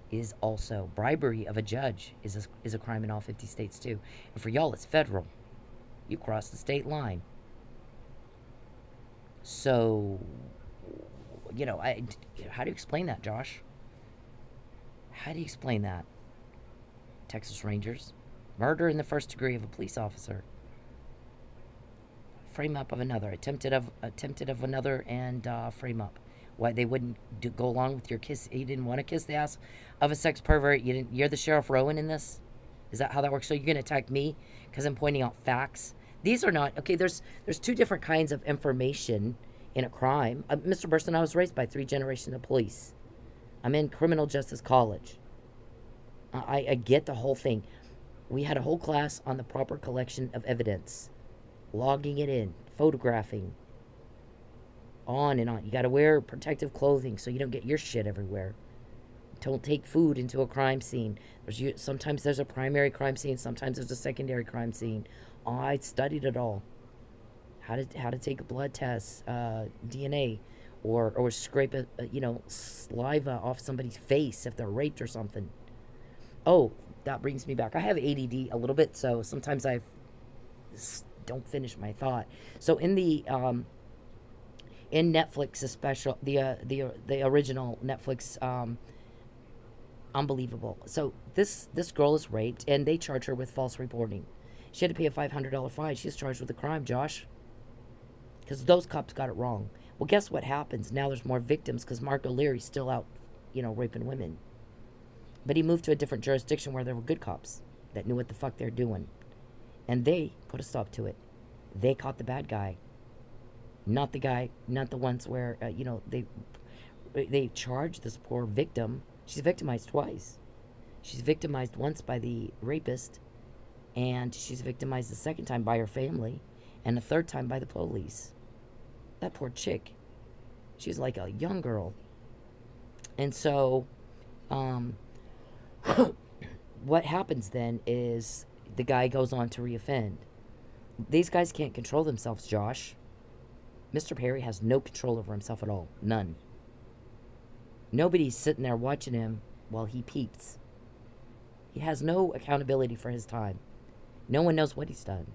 is also. Bribery of a judge is a crime in all 50 states too. And for y'all, it's federal. You cross the state line. So, you know, how do you explain that, Josh? How do you explain that? Texas Rangers. Murder in the first degree of a police officer. Frame up of another. Attempted of another, and frame up. Why they wouldn't go along with your kiss? You didn't want to kiss the ass of a sex pervert. You're the Sheriff Rowan in this. Is that how that works? So you're gonna attack me because I'm pointing out facts? These are not okay. There's two different kinds of information in a crime. Mr. Burson, I was raised by 3 generations of police. I'm in criminal justice college. I get the whole thing. We had a whole class on the proper collection of evidence, logging it in, photographing, on and on. You got to wear protective clothing so you don't get your shit everywhere. Don't take food into a crime scene. Sometimes there's a primary crime scene. Sometimes there's a secondary crime scene. I studied it all. How to take a blood test, DNA, or scrape saliva off somebody's face if they're raped or something. Oh, that brings me back. I have ADD a little bit, so sometimes I don't finish my thought. So in the in Netflix's special, the original Netflix, Unbelievable. So this girl is raped, and they charge her with false reporting. She had to pay a $500 fine. She's charged with a crime, Josh, because those cops got it wrong. Well, guess what happens? Now there's more victims because Mark O'Leary's still out, raping women. But he moved to a different jurisdiction where there were good cops that knew what the fuck they're doing. And they put a stop to it. They caught the bad guy. Not the ones where, they charged this poor victim. She's victimized twice. She's victimized once by the rapist, and she's victimized the second time by her family, and the third time by the police. That poor chick. She's like a young girl. And so, what happens then is the guy goes on to reoffend. These guys can't control themselves, Josh. Mr. Perry has no control over himself at all. None. Nobody's sitting there watching him while he peeps. He has no accountability for his time. No one knows what he's done.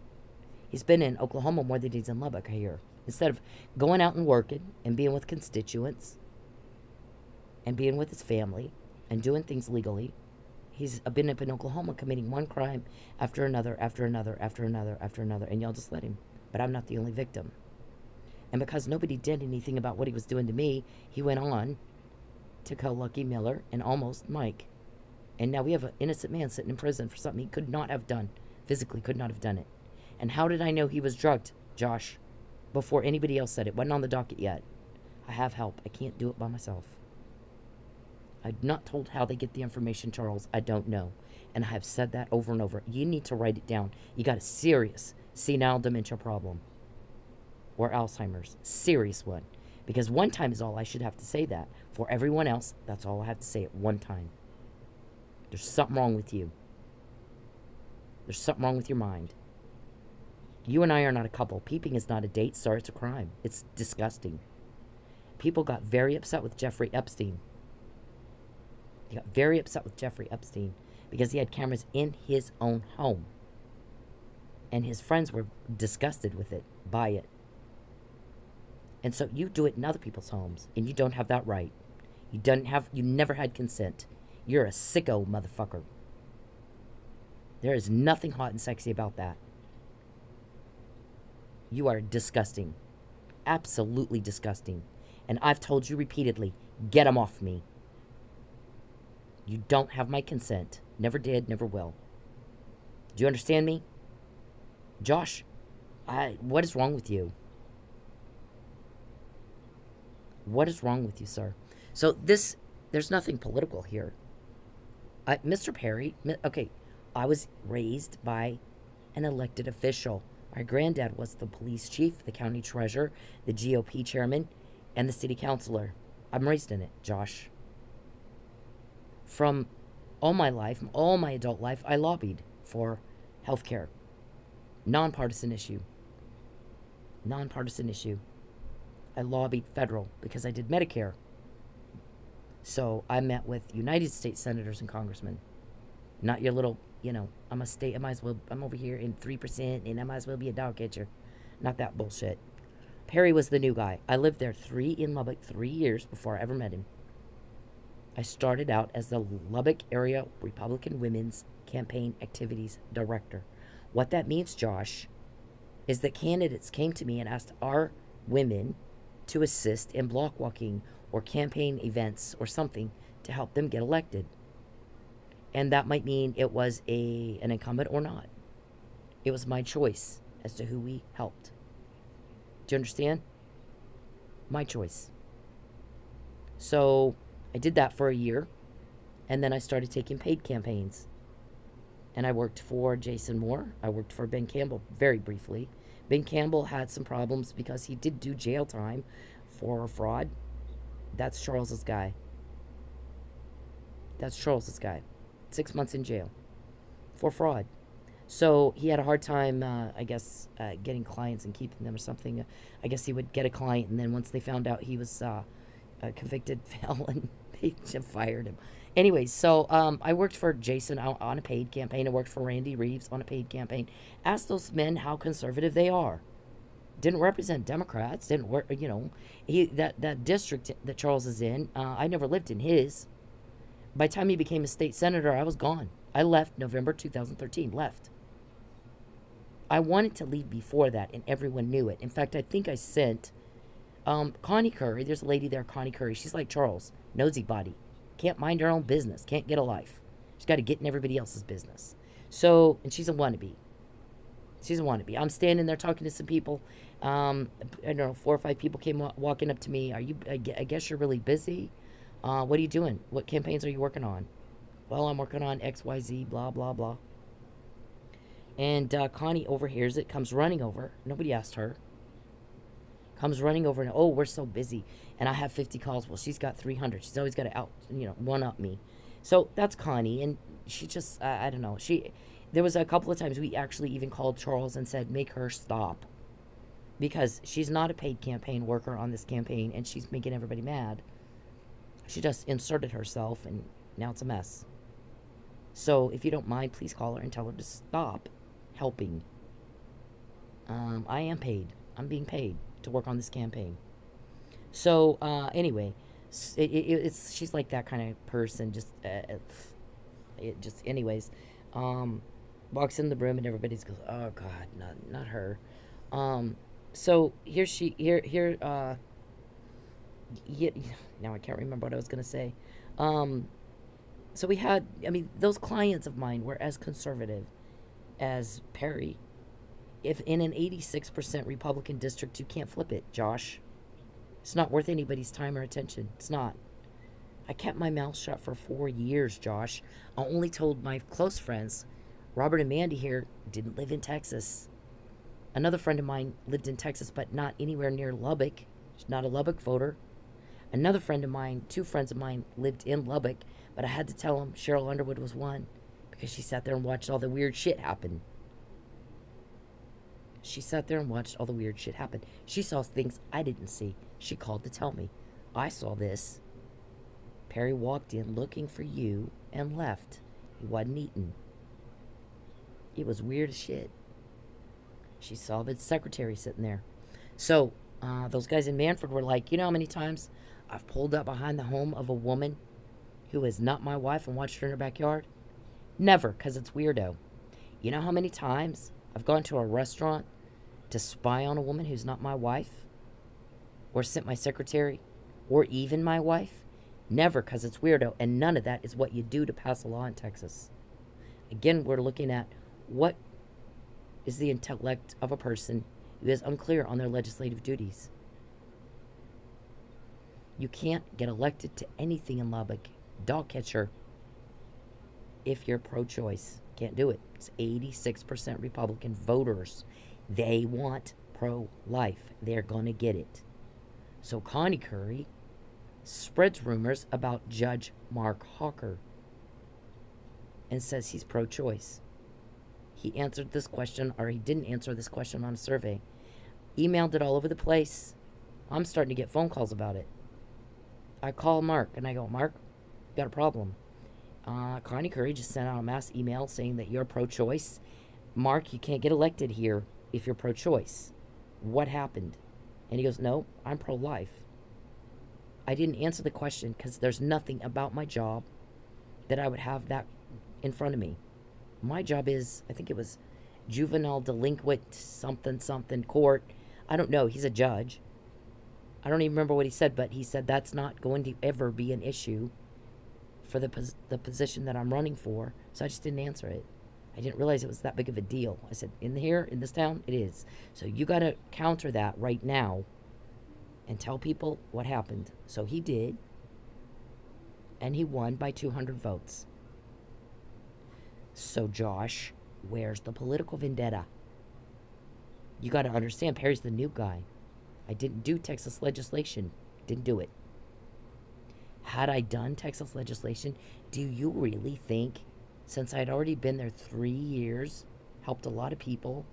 He's been in Oklahoma more than he's in Lubbock, I hear. Instead of going out and working and being with constituents and being with his family and doing things legally, he's been up in Oklahoma committing one crime after another, after another, after another, after another, and y'all just let him. But I'm not the only victim. And because nobody did anything about what he was doing to me, he went on to kill Lucky Miller and almost Mike. And now we have an innocent man sitting in prison for something he could not have done. Physically could not have done it. And how did I know he was drugged, Josh? Before anybody else said it. Wasn't on the docket yet. I have help. I can't do it by myself. I'm not told how they get the information, Charles. I don't know. And I have said that over and over. You need to write it down. You got a serious senile dementia problem. Or Alzheimer's. Serious one. Because one time is all I should have to say that. For everyone else, that's all I have to say at one time. There's something wrong with you. There's something wrong with your mind. You and I are not a couple. Peeping is not a date, sir. It's a crime. It's disgusting. People got very upset with Jeffrey Epstein. They got very upset with Jeffrey Epstein because he had cameras in his own home. And his friends were disgusted with it, by it. And so you do it in other people's homes, and you don't have that right. You never had consent. You're a sicko, motherfucker. There is nothing hot and sexy about that. You are disgusting. Absolutely disgusting. And I've told you repeatedly, get them off me. You don't have my consent. Never did, never will. Do you understand me? Josh, what is wrong with you? What is wrong with you, sir? So there's nothing political here. Mr. Perry, okay, I was raised by an elected official. My granddad was the police chief, the county treasurer, the GOP chairman, and the city councilor. I'm raised in it, Josh. From all my life, all my adult life, I lobbied for health care. Nonpartisan issue. Nonpartisan issue. I lobbied federal because I did Medicare. So I met with United States senators and congressmen. Not your little, I'm a state, I'm over here in 3% and I might as well be a dog catcher. Not that bullshit. Perry was the new guy. I lived there in Lubbock 3 years before I ever met him. I started out as the Lubbock Area Republican Women's Campaign Activities Director. What that means, Josh, is that candidates came to me and asked our women to assist in block walking or campaign events or something to help them get elected. And that might mean it was an incumbent or not. It was my choice as to who we helped. Do you understand? My choice. So I did that for a year, and then I started taking paid campaigns. And I worked for Jason Moore. I worked for Ben Campbell very briefly. Ben Campbell had some problems because he did do jail time for fraud. That's Charles's guy. That's Charles's guy. 6 months in jail for fraud. So he had a hard time, getting clients and keeping them or something. I guess he would get a client, and then once they found out he was a convicted felon, they just fired him. Anyways, so I worked for Jason on a paid campaign. I worked for Randy Reeves on a paid campaign. Asked those men how conservative they are. Didn't represent Democrats. Didn't work. That district that Charles is in. I never lived in his. By the time he became a state senator, I was gone. I left November 2013. Left. I wanted to leave before that, and everyone knew it. In fact, I think I sent Connie Curry. There's a lady there, Connie Curry. She's like Charles. Nosy body. Can't mind her own business. Can't get a life. She's got to get in everybody else's business. So, and she's a wannabe. She's a wannabe. I'm standing there talking to some people. I don't know, 4 or 5 people came walking up to me. I guess you're really busy. What are you doing? What campaigns are you working on? Well, I'm working on XYZ, blah, blah, blah. And Connie overhears it, comes running over. Nobody asked her. Comes running over and, oh, we're so busy. And I have 50 calls. Well, she's got 300. She's always got to one-up me. So that's Connie. And she just, I don't know. There was a couple of times we actually even called Charles and said, make her stop. Because she's not a paid campaign worker on this campaign, and she's making everybody mad. She just inserted herself, and now it's a mess. So, if you don't mind, please call her and tell her to stop helping. I am paid. I'm being paid to work on this campaign. So, anyway, she's like that kind of person. Anyways, walks in the room and everybody goes, oh God, not her. So now I can't remember what I was going to say. So we had, those clients of mine were as conservative as Perry. If in an 86% Republican district, you can't flip it, Josh. It's not worth anybody's time or attention. It's not. I kept my mouth shut for 4 years, Josh. I only told my close friends. Robert and Mandy here didn't live in Texas. Another friend of mine lived in Texas, but not anywhere near Lubbock. She's not a Lubbock voter. Another friend of mine, 2 friends of mine, lived in Lubbock, but I had to tell them Cheryl Underwood was one because she sat there and watched all the weird shit happen. She sat there and watched all the weird shit happen. She saw things I didn't see. She called to tell me. I saw this. Perry walked in looking for you and left. He wasn't eating. It was weird as shit. She saw the secretary sitting there. So, those guys in Mannford were like, you know how many times I've pulled up behind the home of a woman who is not my wife and watched her in her backyard? Never, because it's weirdo. You know how many times I've gone to a restaurant to spy on a woman who's not my wife? Or sent my secretary? Or even my wife? Never, because it's weirdo. And none of that is what you do to pass a law in Texas. Again, we're looking at what is the intellect of a person who is unclear on their legislative duties. You can't get elected to anything in Lubbock. Dog catcher. If you're pro-choice. Can't do it. It's 86% Republican voters. They want pro-life. They're going to get it. So Connie Curry spreads rumors about Judge Mark Hawker and says he's pro-choice. He answered this question, or he didn't answer this question on a survey. Emailed it all over the place. I'm starting to get phone calls about it. I call Mark, and I go, Mark, got a problem. Connie Curry just sent out a mass email saying that you're pro-choice. Mark, you can't get elected here if you're pro-choice. What happened? And he goes, no, I'm pro-life. I didn't answer the question because there's nothing about my job that I would have that in front of me. My job is, I think it was juvenile delinquent something court. I don't know. He's a judge. I don't even remember what he said, but he said that's not going to ever be an issue for the position that I'm running for. So I just didn't answer it. I didn't realize it was that big of a deal. I said, in this town, it is. So you got to counter that right now and tell people what happened. So he did. And he won by 200 votes. So Josh, where's the political vendetta? You got to understand, Perry's the new guy. I didn't do Texas legislation. Didn't do it. Had I done Texas legislation, do you really think, since I'd already been there 3 years, helped a lot of people,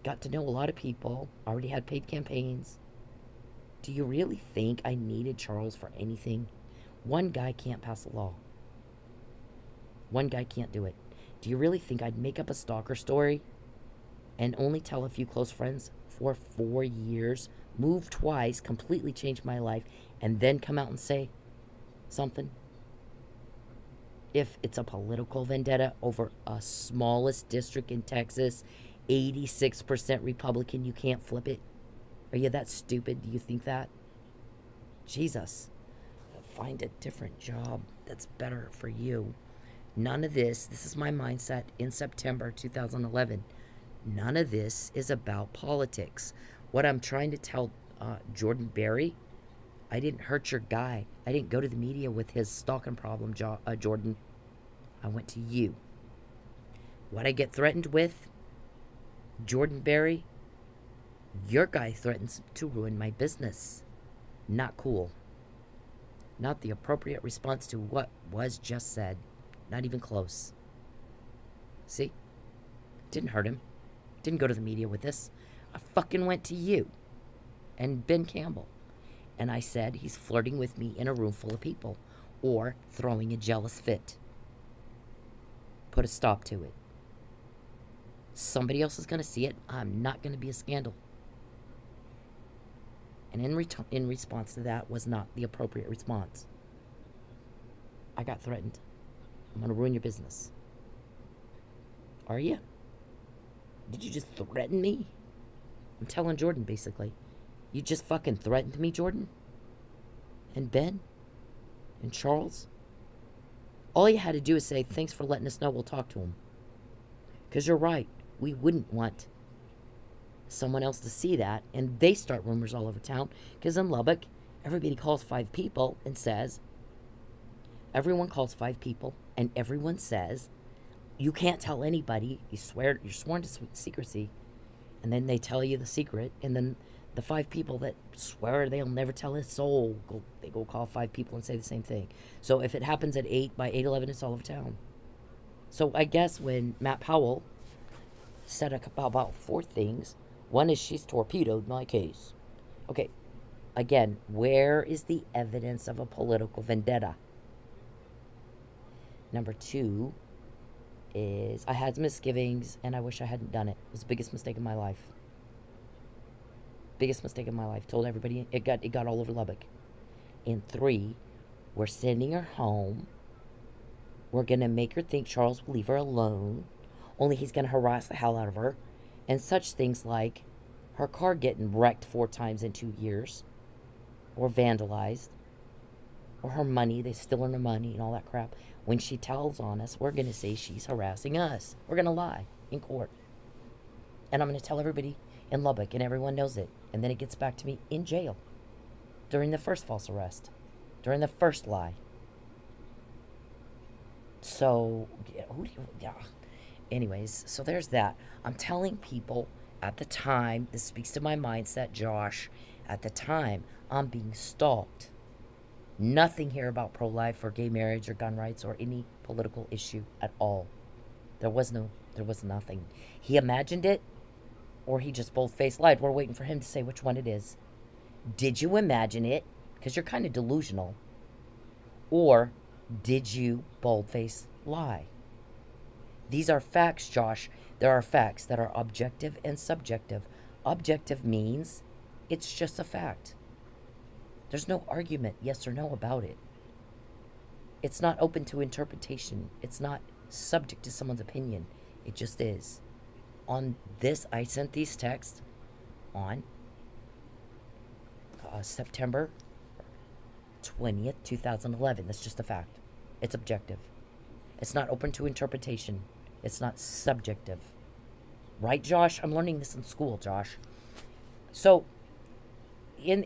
got to know a lot of people, already had paid campaigns, do you really think I needed Charles for anything? One guy can't pass a law. One guy can't do it. Do you really think I'd make up a stalker story and only tell a few close friends for 4 years, move twice, completely change my life, and then come out and say something? If it's a political vendetta over a smallest district in Texas, 86% Republican, you can't flip it? Are you that stupid? Do you think that? Jesus. Find a different job that's better for you. None of this is my mindset in September 2011. None of this is about politics. What I'm trying to tell Jordan Berry, I didn't hurt your guy. I didn't go to the media with his stalking problem, Jordan. I went to you. What I get threatened with, Jordan Berry, your guy threatens to ruin my business. Not cool. Not the appropriate response to what was just said. Not even close. See? Didn't hurt him. Didn't go to the media with this. I fucking went to you and Ben Campbell. And I said he's flirting with me in a room full of people or throwing a jealous fit. Put a stop to it. Somebody else is going to see it. I'm not going to be a scandal. And in response to that was not the appropriate response. I got threatened. I'm going to ruin your business. Are you? Did you just threaten me? I'm telling Jordan, basically. You just fucking threatened me, Jordan? And Ben? And Charles? All you had to do is say, thanks for letting us know, we'll talk to him. Because you're right. We wouldn't want someone else to see that, and they start rumors all over town. Because in Lubbock, everybody calls 5 people and says, everyone calls 5 people, and everyone says, you can't tell anybody. You're sworn to secrecy. And then they tell you the secret, and then the 5 people that swear they'll never tell a soul, they go call 5 people and say the same thing. So if it happens at 8, by 8:11, it's all over town. So I guess when Matt Powell said about 4 things, one is she's torpedoed my case. Okay, again, where is the evidence of a political vendetta? Number 2 is I had misgivings and I wish I hadn't done it. It was the biggest mistake of my life. Biggest mistake of my life. Told everybody. It got all over Lubbock. And 3, we're sending her home. We're going to make her think Charles will leave her alone. Only he's going to harass the hell out of her. And such things like her car getting wrecked 4 times in 2 years. Or vandalized. Or her money. They stealing her money and all that crap. When she tells on us, we're going to say she's harassing us. We're going to lie in court. And I'm going to tell everybody in Lubbock, and everyone knows it. And then it gets back to me in jail. during the first false arrest, during the first lie. So, yeah. Anyways, so there's that. I'm telling people at the time, this speaks to my mindset, Josh. At the time, I'm being stalked. Nothing here about pro-life or gay marriage or gun rights or any political issue at all. There was nothing. He imagined it, or he just bold-faced lied. We're waiting for him to say which one it is. Did you imagine it? Because you're kind of delusional. Or did you bold-faced lie? These are facts, Josh. There are facts that are objective and subjective. Objective means it's just a fact. There's no argument, yes or no, about it. It's not open to interpretation. It's not subject to someone's opinion. It just is. On this, I sent these texts on September 20th, 2011. That's just a fact. It's objective. It's not open to interpretation. It's not subjective. Right, Josh? I'm learning this in school, Josh. So, you know,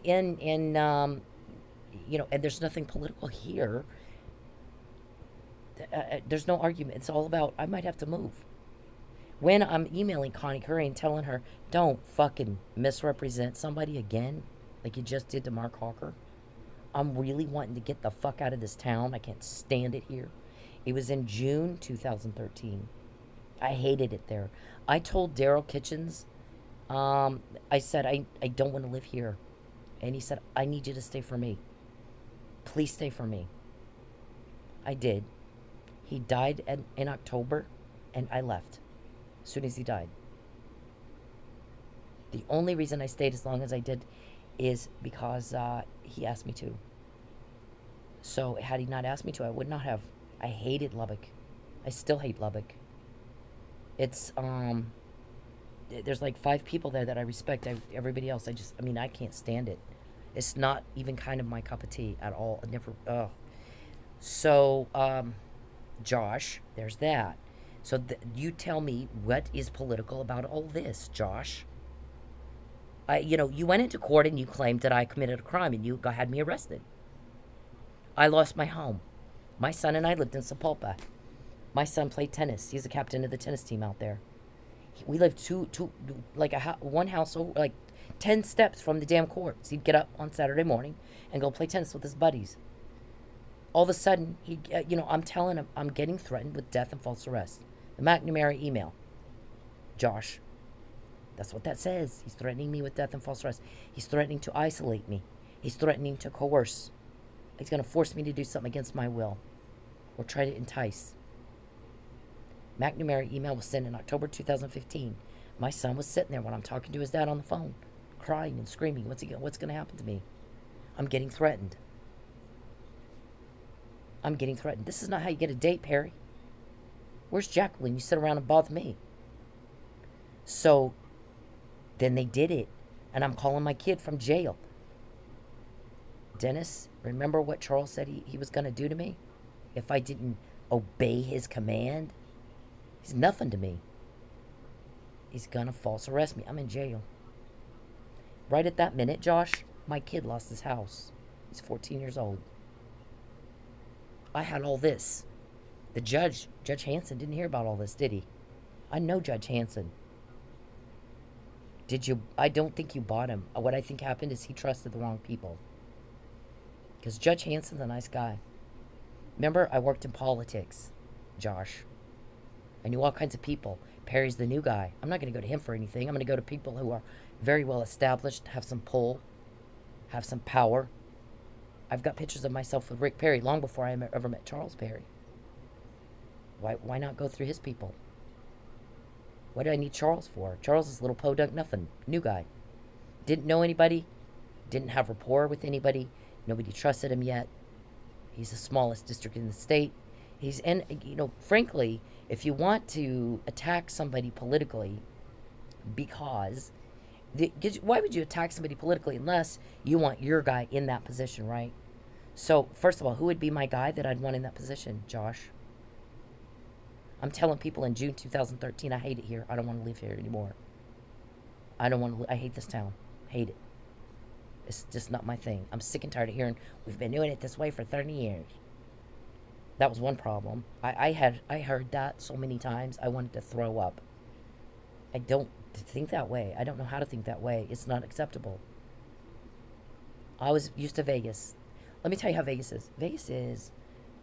and there's nothing political here. There's no argument. It's all about, I might have to move. When I'm emailing Connie Curry and telling her, don't fucking misrepresent somebody again, like you just did to Mark Hawker, I'm really wanting to get the fuck out of this town. I can't stand it here. It was in June 2013. I hated it there. I told Daryl Kitchens, I said, I don't want to live here. And he said, I need you to stay for me. Please stay for me. I did. He died in October, and I left as soon as he died. The only reason I stayed as long as I did is because he asked me to. So had he not asked me to, I would not have. I hated Lubbock. I still hate Lubbock. It's, there's like 5 people there that I respect. Everybody else, I mean, I can't stand it. It's not even kind of my cup of tea at all. I never, So, Josh, there's that. So you tell me what is political about all this, Josh. You know, you went into court and you claimed that I committed a crime and you had me arrested. I lost my home. My son and I lived in Sapulpa. My son played tennis. He's the captain of the tennis team out there. We lived one house, like 10 steps from the damn courts. He'd get up on Saturday morning and go play tennis with his buddies. All of a sudden, I'm telling him I'm getting threatened with death and false arrest. The McNamara email. Josh. That's what that says. He's threatening me with death and false arrest. He's threatening to isolate me. He's threatening to coerce. He's going to force me to do something against my will. Or try to entice. McNamara email was sent in October 2015. My son was sitting there when I'm talking to his dad on the phone. Crying and screaming. What's going to happen to me? I'm getting threatened. I'm getting threatened. This is not how you get a date, Perry. Where's Jacqueline? You sit around and bother me. So, then they did it. And I'm calling my kid from jail. Dennis, remember what Charles said he was going to do to me? If I didn't obey his command? He's nothing to me. He's going to false arrest me. I'm in jail. Right at that minute, Josh, my kid lost his house. He's 14 years old. I had all this. The Judge Hanson, didn't hear about all this, did he? I know Judge Hanson. I don't think you bought him. What I think happened is he trusted the wrong people. Because Judge Hanson's a nice guy. Remember, I worked in politics, Josh. I knew all kinds of people. Perry's the new guy. I'm not going to go to him for anything. I'm going to go to people who are very well established, have some pull, have some power. I've got pictures of myself with Rick Perry long before I ever met Charles Perry. Why not go through his people? What do I need Charles for? Charles is a little podunk nothing. New guy. Didn't know anybody. Didn't have rapport with anybody. Nobody trusted him yet. He's the smallest district in the state. He's in, frankly, if you want to attack somebody politically, why would you attack somebody politically unless you want your guy in that position, right? So, first of all, who would be my guy that I'd want in that position, Josh? I'm telling people in June 2013, I hate it here. I don't want to live here anymore. I hate this town. Hate it. It's just not my thing. I'm sick and tired of hearing we've been doing it this way for 30 years. That was one problem. I heard that so many times I wanted to throw up. I don't think that way. I don't know how to think that way. It's not acceptable. I was used to Vegas. Let me tell you how Vegas is. Vegas is,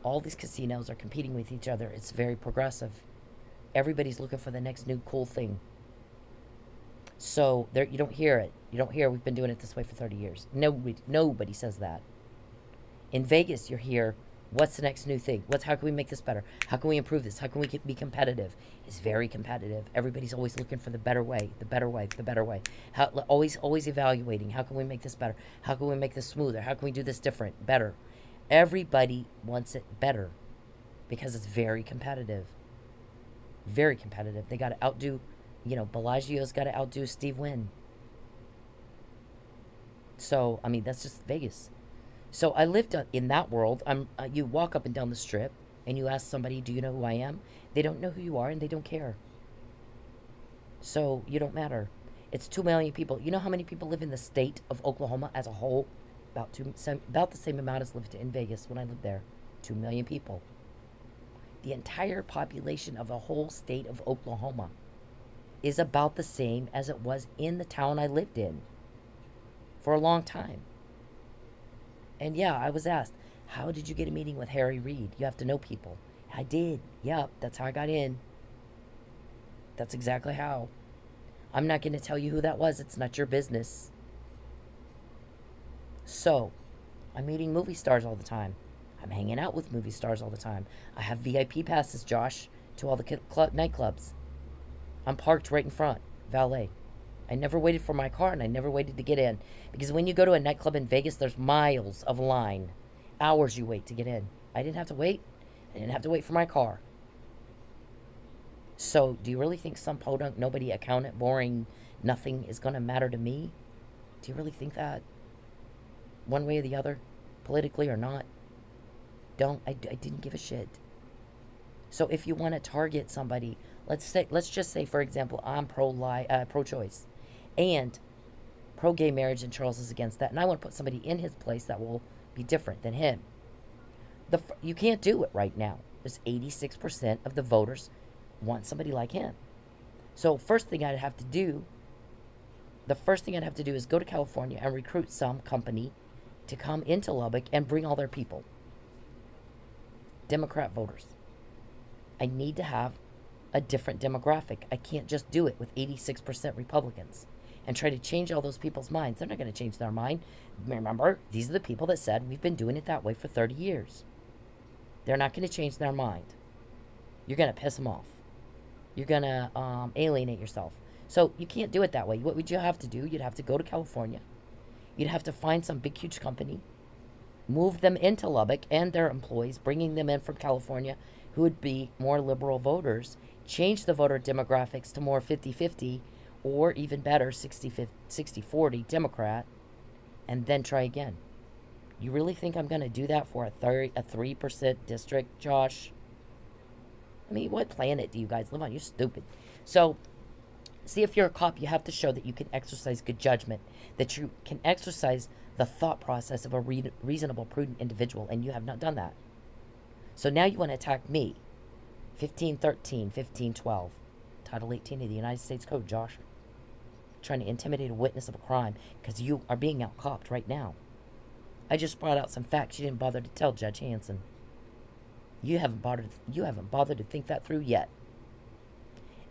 all these casinos are competing with each other. It's very progressive. Everybody's looking for the next new cool thing. So there, you don't hear it. You don't hear we've been doing it this way for 30 years. Nobody says that. In Vegas, you're here. What's the next new thing? How can we make this better? How can we improve this? How can we be competitive? It's very competitive. Everybody's always looking for the better way, the better way, the better way. Always evaluating. How can we make this better? How can we make this smoother? How can we do this different, better? Everybody wants it better because it's very competitive. Very competitive. They got to outdo, Bellagio's got to outdo Steve Wynn. So, I mean, that's just Vegas. So I lived in that world. You walk up and down the strip, and you ask somebody, do you know who I am? They don't know who you are, and they don't care. So you don't matter. It's 2 million people. You know how many people live in the state of Oklahoma as a whole? About the same amount as lived in Vegas when I lived there. 2 million people. The entire population of the whole state of Oklahoma is about the same as it was in the town I lived in for a long time. And yeah, I was asked, how did you get a meeting with Harry Reid? You have to know people. I did. Yep, that's how I got in. That's exactly how. I'm not going to tell you who that was. It's not your business. So, I'm meeting movie stars all the time. I'm hanging out with movie stars all the time. I have VIP passes, Josh, to all the nightclubs. I'm parked right in front, valet. I never waited for my car, and I never waited to get in. Because when you go to a nightclub in Vegas, there's miles of line. Hours you wait to get in. I didn't have to wait. I didn't have to wait for my car. So, do you really think some podunk, nobody, accountant, boring, nothing is going to matter to me? Do you really think that? One way or the other? Politically or not? I didn't give a shit. So, if you want to target somebody, let's just say, for example, I'm pro-choice. And pro-gay marriage, and Charles is against that. And I want to put somebody in his place that will be different than him. You can't do it right now. There's 86% of the voters want somebody like him. So the first thing I'd have to do is go to California and recruit some company to come into Lubbock and bring all their people. Democrat voters. I need to have a different demographic. I can't just do it with 86% Republicans and try to change all those people's minds. They're not going to change their mind. Remember, these are the people that said we've been doing it that way for 30 years. They're not going to change their mind. You're going to piss them off. You're going to alienate yourself. So you can't do it that way. What would you have to do? You'd have to go to California. You'd have to find some big, huge company, move them into Lubbock and their employees, bringing them in from California, who would be more liberal voters, change the voter demographics to more 50-50, or even better, 60-40 Democrat, and then try again. You really think I'm going to do that for a 3% district, Josh? I mean, what planet do you guys live on? You're stupid. So, see, if you're a cop, you have to show that you can exercise good judgment, that you can exercise the thought process of a reasonable, prudent individual, and you have not done that. So now you want to attack me. 1513, 1512, Title 18 of the United States Code, Josh. Trying to intimidate a witness of a crime because you are being out-copped right now. I just brought out some facts you didn't bother to tell Judge Hanson. You haven't bothered to think that through yet.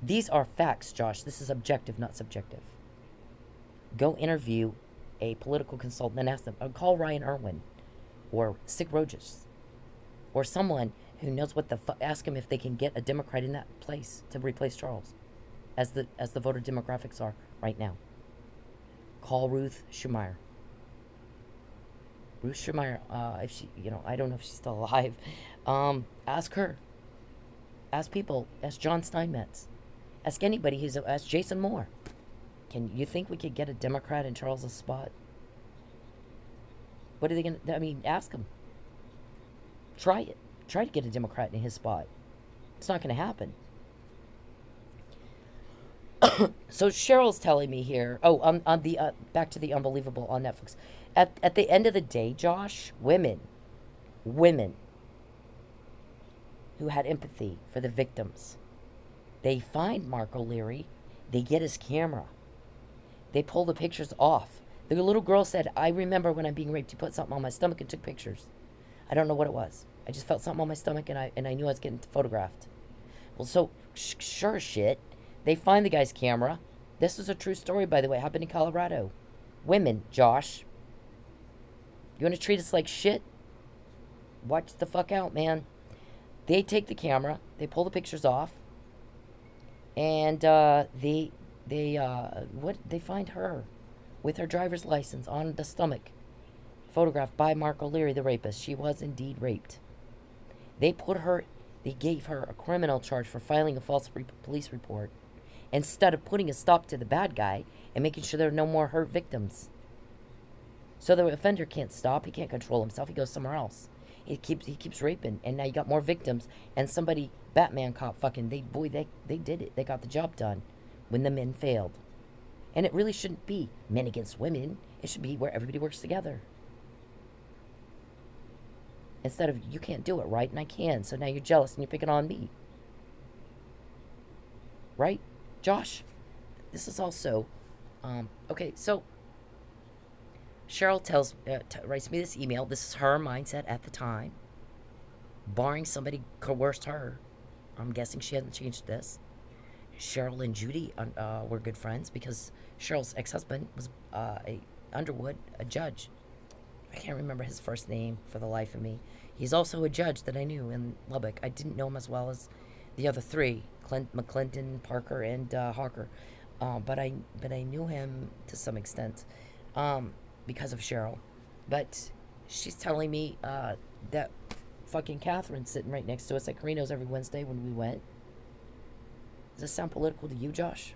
These are facts, Josh. This is objective, not subjective. Go interview a political consultant and ask them. Or call Ryan Irwin or Sig Rogers or someone who knows what the fuck. Ask them if they can get a Democrat in that place to replace Charles, as the voter demographics are right now. Call Ruth Schumeyer. Ruth Schumeyer, if she, I don't know if she's still alive. Ask her. Ask people. Ask John Steinmetz. Ask anybody. Ask Jason Moore. Can you think we could get a Democrat in Charles's spot? What are they going to... I mean, ask them. Try it. Try to get a Democrat in his spot. It's not going to happen. So Cheryl's telling me here. Oh, on the back to the unbelievable on Netflix. At the end of the day, Josh, women who had empathy for the victims, they find Mark O'Leary, they get his camera, they pull the pictures off. The little girl said, "I remember when I'm being raped, you put something on my stomach and took pictures. I don't know what it was. I just felt something on my stomach and I knew I was getting photographed." Well, so sure as shit, they find the guy's camera. This is a true story, by the way. It happened in Colorado. Women, Josh. You want to treat us like shit? Watch the fuck out, man. They take the camera, they pull the pictures off, and they find her with her driver's license on the stomach, photographed by Mark O'Leary, the rapist. She was indeed raped. They gave her a criminal charge for filing a false police report instead of putting a stop to the bad guy and making sure there are no more hurt victims. So the offender can't stop, he can't control himself, he goes somewhere else. He keeps raping, and now you got more victims, and somebody, Batman cop fucking, they did it. They got the job done when the men failed. And it really shouldn't be men against women. It should be where everybody works together. Instead of, you can't do it, right? And I can, so now you're jealous and you're picking on me. Right, Josh? This is also, okay, so Cheryl writes me this email. This is her mindset at the time. Barring somebody coerced her. I'm guessing she hasn't changed this. Cheryl and Judy were good friends because Cheryl's ex-husband was Underwood, a judge. I can't remember his first name for the life of me. He's also a judge that I knew in Lubbock. I didn't know him as well as the other three, McClinton, Parker, and Hawker. But I knew him to some extent. Because of Cheryl. But she's telling me that fucking Catherine's sitting right next to us at Carino's every Wednesday when we went. Does this sound political to you, Josh?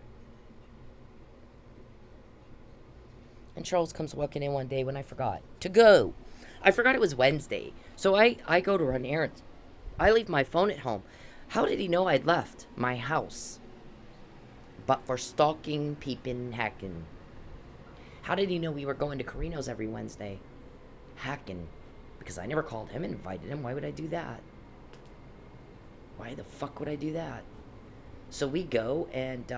And Charles comes walking in one day when I forgot to go. I forgot it was Wednesday. So I go to run errands. I leave my phone at home. How did he know I'd left my house? But for stalking, peeping, hacking. How did he know we were going to Carino's every Wednesday? Hacking. Because I never called him and invited him. Why would I do that? Why the fuck would I do that? So we go, and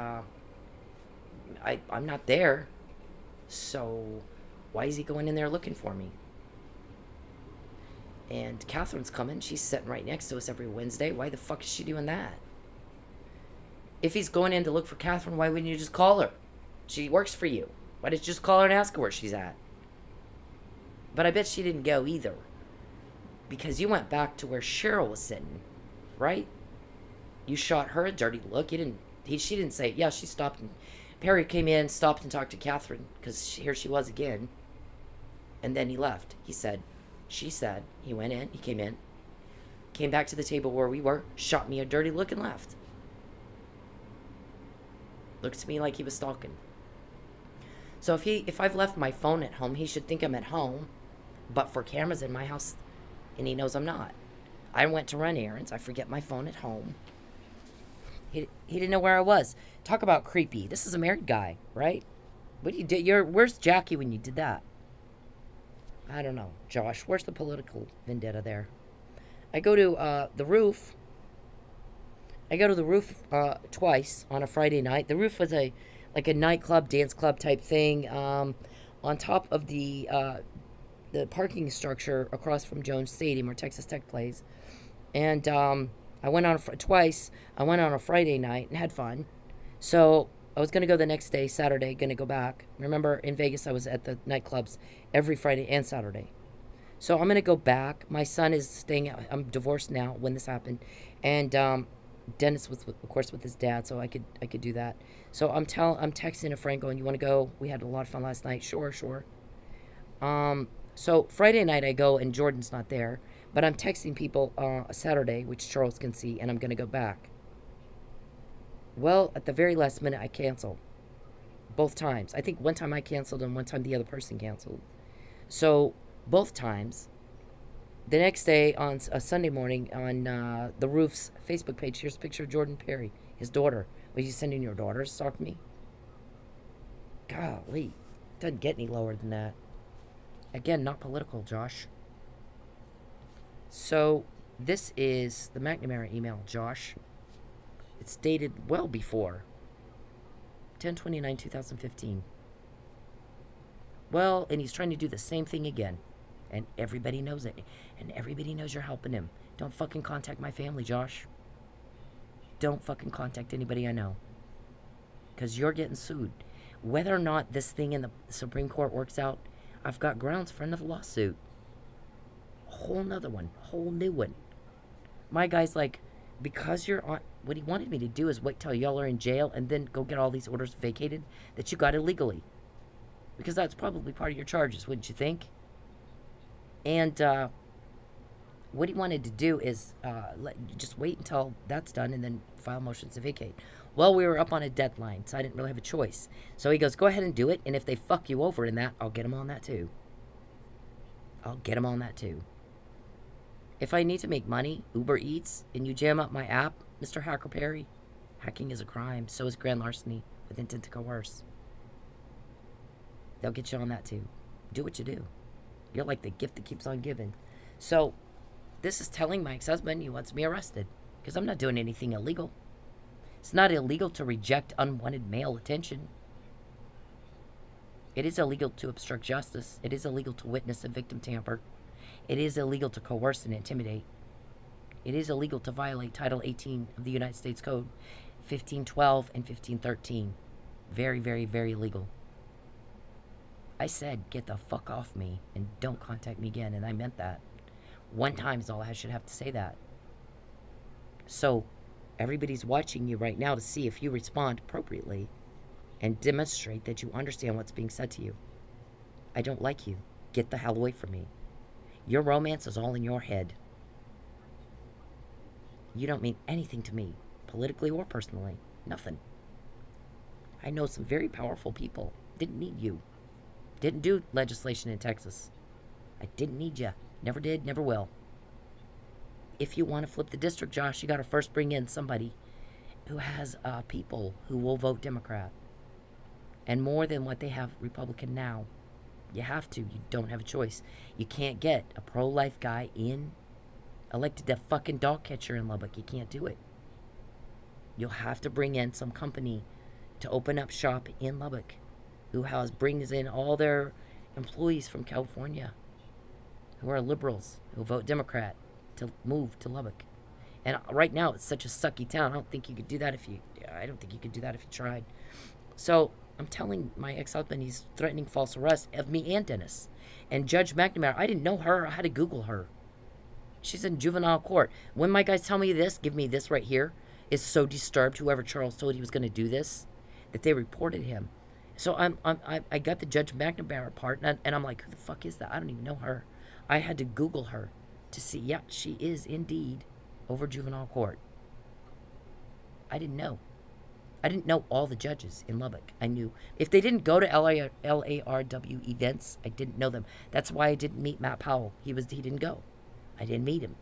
I'm not there. So why is he going in there looking for me? And Catherine's coming. She's sitting right next to us every Wednesday. Why the fuck is she doing that? If he's going in to look for Catherine, why wouldn't you just call her? She works for you. Why did you just call her and ask her where she's at? But I bet she didn't go either. Because you went back to where Cheryl was sitting, right? You shot her a dirty look. She didn't say, yeah, she stopped. And Perry came in, stopped and talked to Catherine. Because here she was again. And then he left. She said, he went in, he came in. Came back to the table where we were. Shot me a dirty look and left. Looked to me like he was stalking. So if I've left my phone at home, he should think I'm at home. But for cameras in my house, and he knows I'm not. I went to run errands. I forget my phone at home. He didn't know where I was. Talk about creepy. This is a married guy, right? What do you do? Where's Jackie when you did that? I don't know, Josh. Where's the political vendetta there? I go to the roof. I go to the roof twice on a Friday night. The roof was like a nightclub, dance club type thing, on top of the parking structure across from Jones Stadium where Texas Tech plays. And I went on twice. I went on a Friday night and had fun. So I was going to go the next day, Saturday, going to go back. Remember, in Vegas, I was at the nightclubs every Friday and Saturday. So I'm going to go back. My son is staying out. I'm divorced now when this happened. And Dennis was, of course, with his dad, so I could do that. So I'm texting a friend going, you want to go? We had a lot of fun last night. Sure. So Friday night I go and Jordan's not there, but I'm texting people Saturday, which Charles can see, and I'm going to go back. Well, at the very last minute I canceled. Both times. I think one time I canceled and one time the other person canceled. So both times. The next day, on a Sunday morning, on the Roof's Facebook page, here's a picture of Jordan Perry, his daughter, Were you sending your daughter to stalk me? Golly, doesn't get any lower than that. Again, not political, Josh. So, this is the McNamara email, Josh. It's dated well before 10/29/2015. Well, and he's trying to do the same thing again. And everybody knows it. And everybody knows you're helping him. Don't fucking contact my family, Josh. Don't fucking contact anybody I know. Because you're getting sued. Whether or not this thing in the Supreme Court works out, I've got grounds for another lawsuit. A whole nother one. A whole new one. My guy's like, because you're on... What he wanted me to do is wait till y'all are in jail and then go get all these orders vacated that you got illegally. Because that's probably part of your charges, wouldn't you think? And what he wanted to do is just wait until that's done and then file motions to vacate. Well, we were up on a deadline, so I didn't really have a choice. So he goes, go ahead and do it, and if they fuck you over in that, I'll get them on that too. I'll get them on that too. If I need to make money, Uber Eats, and you jam up my app, Mr. Hacker Perry, hacking is a crime. So is grand larceny with intent to coerce. They'll get you on that too. Do what you do. You're like the gift that keeps on giving. So, this is telling my ex-husband he wants me arrested. Because I'm not doing anything illegal. It's not illegal to reject unwanted male attention. It is illegal to obstruct justice. It is illegal to witness a victim tamper. It is illegal to coerce and intimidate. It is illegal to violate Title 18 of the United States Code, 1512 and 1513. Very, very, very illegal. I said, get the fuck off me and don't contact me again, and I meant that. One time is all I should have to say that. So, everybody's watching you right now to see if you respond appropriately and demonstrate that you understand what's being said to you. I don't like you. Get the hell away from me. Your romance is all in your head. You don't mean anything to me, politically or personally. Nothing. I know some very powerful people. Didn't need you. Didn't do legislation in Texas. I didn't need you. Never did, never will. If you want to flip the district, Josh, you got to first bring in somebody who has people who will vote Democrat. And more than what they have Republican now. You have to. You don't have a choice. You can't get a pro-life guy in, elected a fucking dog catcher in Lubbock. You can't do it. You'll have to bring in some company to open up shop in Lubbock who brings in all their employees from California who are liberals, who vote Democrat, to move to Lubbock. And right now, it's such a sucky town. I don't think you could do that if you tried. So, I'm telling my ex-husband he's threatening false arrest of me and Dennis. And Judge McNamara, I didn't know her. I had to Google her. She's in juvenile court. When my guys tell me this, give me this right here, is so disturbed, whoever Charles told he was going to do this, that they reported him. So I got the Judge McNamara part, and I'm like, who the fuck is that? I don't even know her. I had to Google her to see, yeah, she is indeed over juvenile court. I didn't know. I didn't know all the judges in Lubbock. I knew. If they didn't go to LARW events, I didn't know them. That's why I didn't meet Matt Powell. He didn't go. I didn't meet him.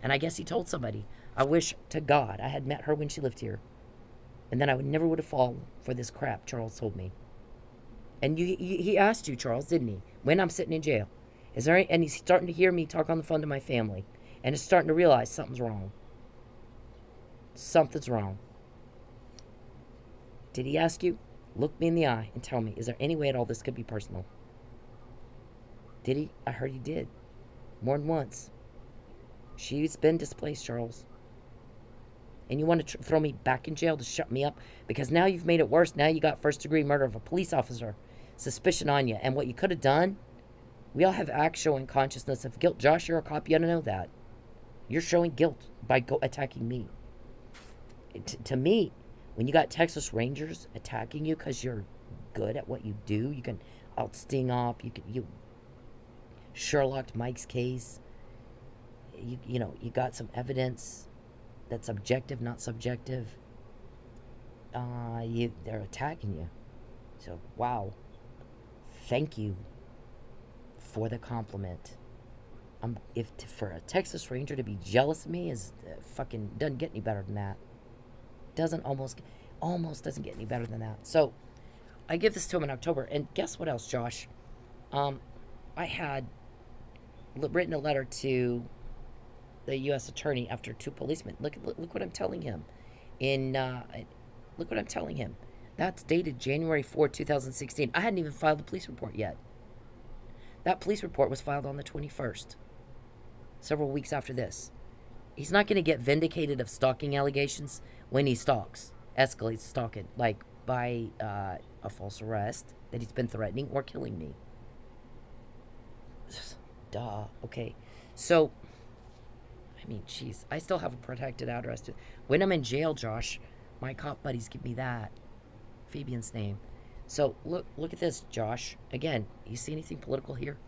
And I guess he told somebody. I wish to God I had met her when she lived here. And then I never would have fallen for this crap Charles told me. And he asked you, Charles, didn't he? When I'm sitting in jail. And he's starting to hear me talk on the phone to my family. And is starting to realize something's wrong. Something's wrong. Did he ask you? Look me in the eye and tell me, is there any way at all this could be personal? Did he? I heard he did. More than once. She's been displaced, Charles. And you want to throw me back in jail to shut me up? Because now you've made it worse. Now you got first-degree murder of a police officer. Suspicion on you. And what you could have done, we all have acts showing consciousness of guilt. Josh, you're a cop. You ought to know that. You're showing guilt by attacking me. To me, when you got Texas Rangers attacking you because you're good at what you do, you can out-sting up, you Sherlocked Mike's case, you know, you got some evidence that's objective, not subjective. They're attacking you. So, wow. Thank you for the compliment. For a Texas Ranger to be jealous of me is fucking doesn't get any better than that. Doesn't almost. Almost doesn't get any better than that. So I give this to him in October, and guess what else, Josh? I had written a letter to the U.S. attorney after 2 policemen. Look what I'm telling him. Look what I'm telling him. That's dated January 4, 2016. I hadn't even filed the police report yet. That police report was filed on the 21st, several weeks after this. He's not going to get vindicated of stalking allegations when he stalks, escalates stalking, like by a false arrest that he's been threatening or killing me. Duh. Okay. So, I mean, jeez, I still have a protected address. When I'm in jail, Josh, my cop buddies give me that. Fabian's name. So, look at this, Josh. Again, you see anything political here?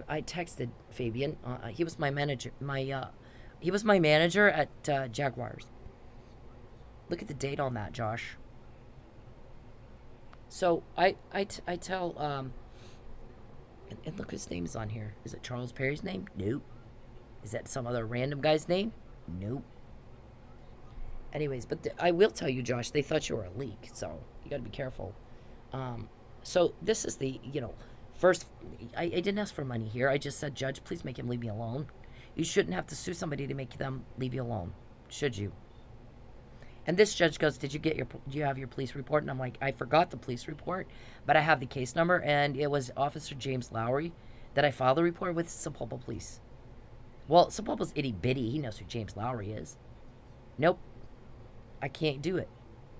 I texted Fabian. He was my manager. He was my manager at Jaguars. Look at the date on that, Josh. So I tell and look, his name is on here. Is it Charles Perry's name? Nope. Is that some other random guy's name? Nope. Anyways, but I will tell you, Josh, they thought you were a leak, so you got to be careful. So this is the, first, I didn't ask for money here. I just said, Judge, please make him leave me alone. You shouldn't have to sue somebody to make them leave you alone, should you? And this judge goes, do you have your police report? And I'm like, I forgot the police report, but I have the case number, and it was Officer James Lowry that I filed the report with Sapulpa Police. Well, Sapulpa's itty-bitty. He knows who James Lowry is. Nope. I can't do it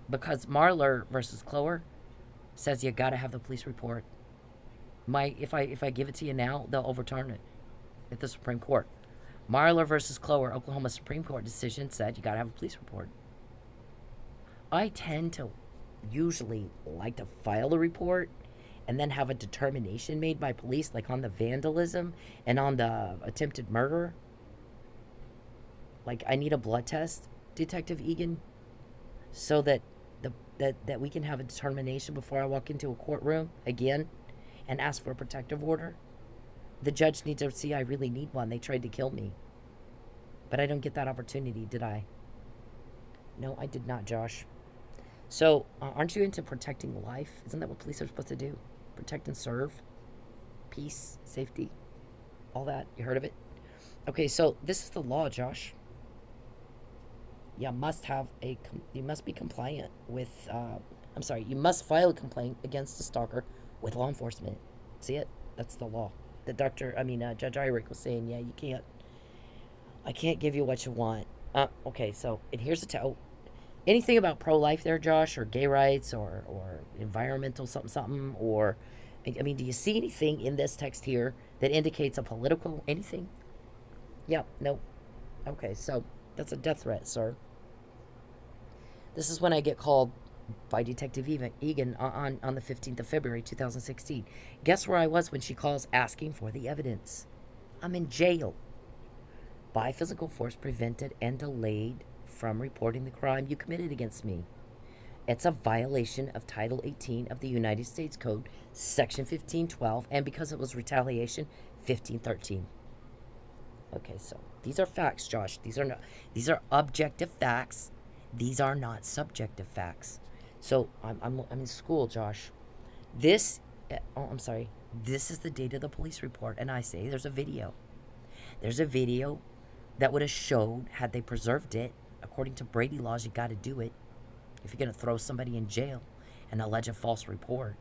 because Marler versus Clower says you got to have the police report. If I give it to you now, they'll overturn it at the Supreme Court. Marler versus Clower, Oklahoma Supreme Court decision said you got to have a police report. I tend to usually like to file a report and then have a determination made by police, like on the vandalism and on the attempted murder. Like, I need a blood test, Detective Egan, so that that we can have a determination before I walk into a courtroom again and ask for a protective order. The judge needs to see I really need one. They tried to kill me. But I don't get that opportunity, did I? No, I did not, Josh. So, aren't you into protecting life? Isn't that what police are supposed to do? Protect and serve? Peace, safety, all that. You heard of it? Okay, so this is the law, Josh. You must be compliant with, you must file a complaint against the stalker with law enforcement. See it? That's the law. Judge Irick was saying, yeah, you can't, I can't give you what you want. Okay, so, and here's the anything about pro-life there, Josh, or gay rights, or environmental something, or, do you see anything in this text here that indicates a political anything? Yeah, no. Okay, so, that's a death threat, sir. This is when I get called by Detective Egan on the 15th of February, 2016. Guess where I was when she calls asking for the evidence? I'm in jail. By physical force prevented and delayed from reporting the crime you committed against me. It's a violation of Title 18 of the United States Code, Section 1512, and because it was retaliation, 1513. Okay, so these are facts, Josh. These are objective facts. These are not subjective facts. So I'm in school, Josh. This is the date of the police report, and I say there's a video. There's a video that would have showed, had they preserved it, according to Brady laws, you got to do it if you're going to throw somebody in jail and allege a false report.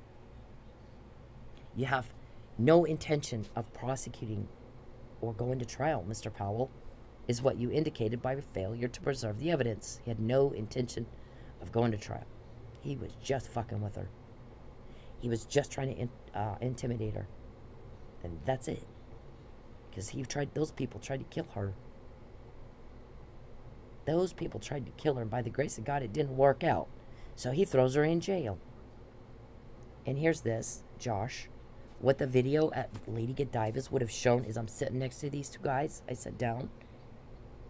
You have no intention of prosecuting or going to trial, Mr. Powell, is what you indicated by failure to preserve the evidence. He had no intention of going to trial. He was just fucking with her. He was just trying to intimidate her. And that's it. Because those people tried to kill her. Those people tried to kill her, and by the grace of God, it didn't work out. So he throws her in jail. And here's this, Josh. What the video at Lady Godiva's would have shown is I'm sitting next to these two guys. I sat down.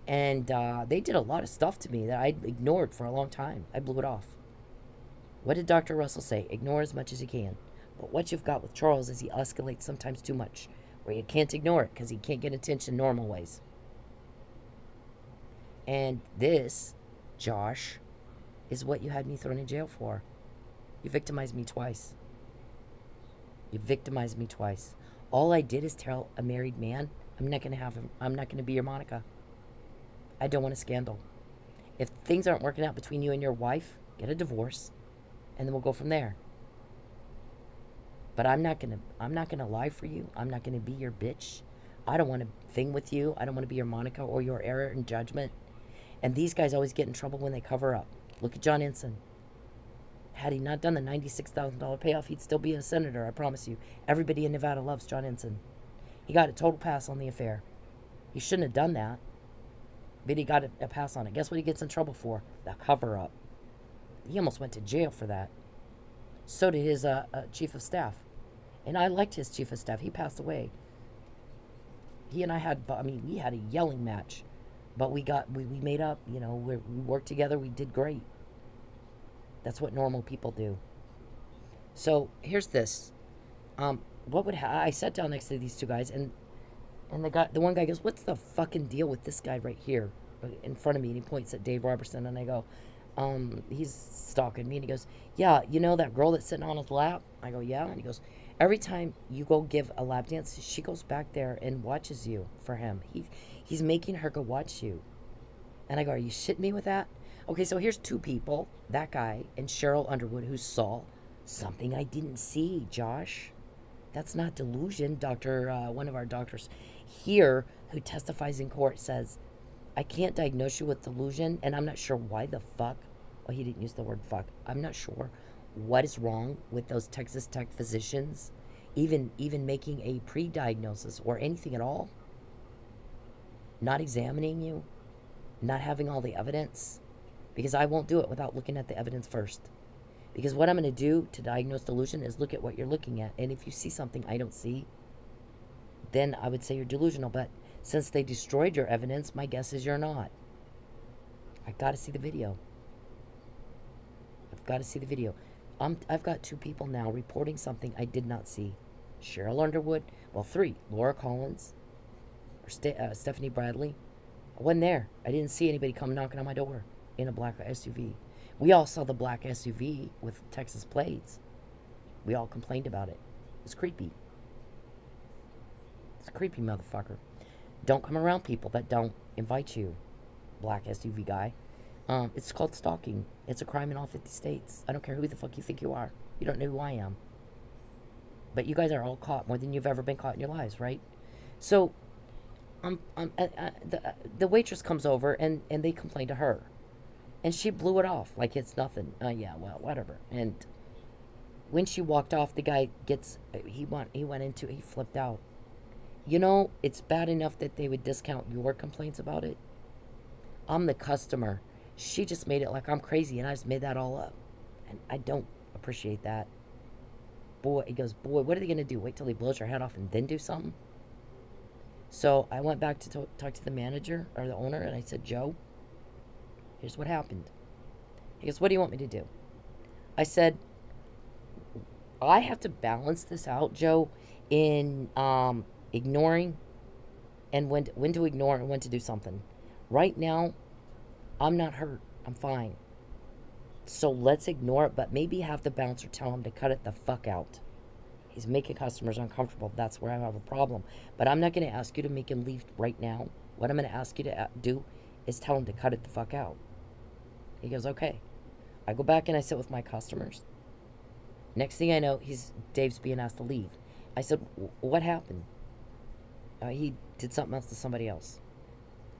And they did a lot of stuff to me that I ignored for a long time. I blew it off. What did Dr. Russell say? Ignore as much as you can. But what you've got with Charles is he escalates sometimes too much, where you can't ignore it because he can't get attention normal ways. And this, Josh, is what you had me thrown in jail for. You victimized me twice. You victimized me twice. All I did is tell a married man, I'm not going to have him. I'm not going to be your Monica. I don't want a scandal. If things aren't working out between you and your wife, get a divorce, and then we'll go from there. But I'm not gonna lie for you. I'm not gonna be your bitch. I don't want to thing with you. I don't want to be your Monica or your error in judgment. And these guys always get in trouble when they cover up. Look at John Ensign. Had he not done the $96,000 payoff, he'd still be a senator, I promise you. Everybody in Nevada loves John Ensign. He got a total pass on the affair. He shouldn't have done that, but he got a pass on it. Guess what he gets in trouble for? The cover-up. He almost went to jail for that. So did his chief of staff. And I liked his chief of staff. He passed away. He and I had, we had a yelling match. But we made up, we worked together. We did great. That's what normal people do. So here's this. I sat down next to these two guys, and the one guy goes, "What's the fucking deal with this guy right here in front of me?" And he points at Dave Robertson, and I go, he's stalking me, and he goes, "Yeah, you know that girl that's sitting on his lap?" I go, "Yeah." And he goes, "Every time you go give a lap dance, she goes back there and watches you for him. He's making her go watch you." And I go, "Are you shitting me with that?" Okay, so here's two people, that guy and Cheryl Underwood, who saw something I didn't see, Josh. That's not delusion. One of our doctors here who testifies in court says, "I can't diagnose you with delusion," and I'm not sure why the fuck. Well, he didn't use the word fuck. I'm not sure what is wrong with those Texas Tech physicians, even making a pre-diagnosis or anything at all. Not examining you, not having all the evidence, because I won't do it without looking at the evidence first. Because what I'm going to do to diagnose delusion is look at what you're looking at. And if you see something I don't see, then I would say you're delusional. But since they destroyed your evidence, my guess is you're not. I got to see the video. I've got to see the video. I've got two people now reporting something I did not see. Cheryl Underwood, well, three. Laura Collins, or Stephanie Bradley. I wasn't there. I didn't see anybody come knocking on my door in a black SUV. We all saw the black SUV with Texas plates. We all complained about it. It's creepy. It's a creepy motherfucker. Don't come around people that don't invite you, black SUV guy. It's called stalking. It's a crime in all 50 states. I don't care who the fuck you think you are. You don't know who I am. But you guys are all caught more than you've ever been caught in your lives, right? So, the waitress comes over and they complain to her. And she blew it off like it's nothing. Yeah, well, whatever. And when she walked off, the guy he flipped out. It's bad enough that they would discount your complaints about it. I'm the customer. She just made it like I'm crazy, and I just made that all up. And I don't appreciate that. He goes, "Boy, what are they going to do? Wait till he blows your head off and then do something?" So I went back to talk to the manager, or the owner, and I said, "Joe, here's what happened." He goes, "What do you want me to do?" I said, "I have to balance this out, Joe, in ignoring and when to ignore and when to do something. Right now, I'm not hurt. I'm fine. So let's ignore it, but maybe have the bouncer tell him to cut it the fuck out. He's making customers uncomfortable. That's where I have a problem. But I'm not going to ask you to make him leave right now. What I'm going to ask you to do is tell him to cut it the fuck out." He goes, "Okay." I go back and I sit with my customers. Next thing I know, Dave's being asked to leave. I said, "What happened?" "He did something else to somebody else."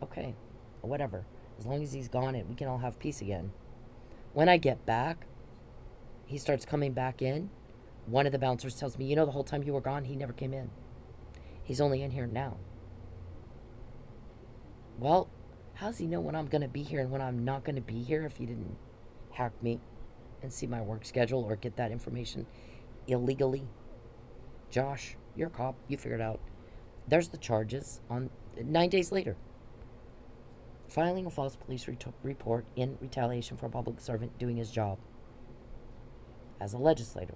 "Okay, whatever. As long as he's gone and we can all have peace again." When I get back, he starts coming back in. One of the bouncers tells me, "The whole time you were gone, he never came in. He's only in here now." Well, how does he know when I'm going to be here and when I'm not going to be here if he didn't hack me and see my work schedule or get that information illegally? Josh, you're a cop. You figured it out. There's the charges on 9 days later. Filing a false police report in retaliation for a public servant doing his job as a legislator.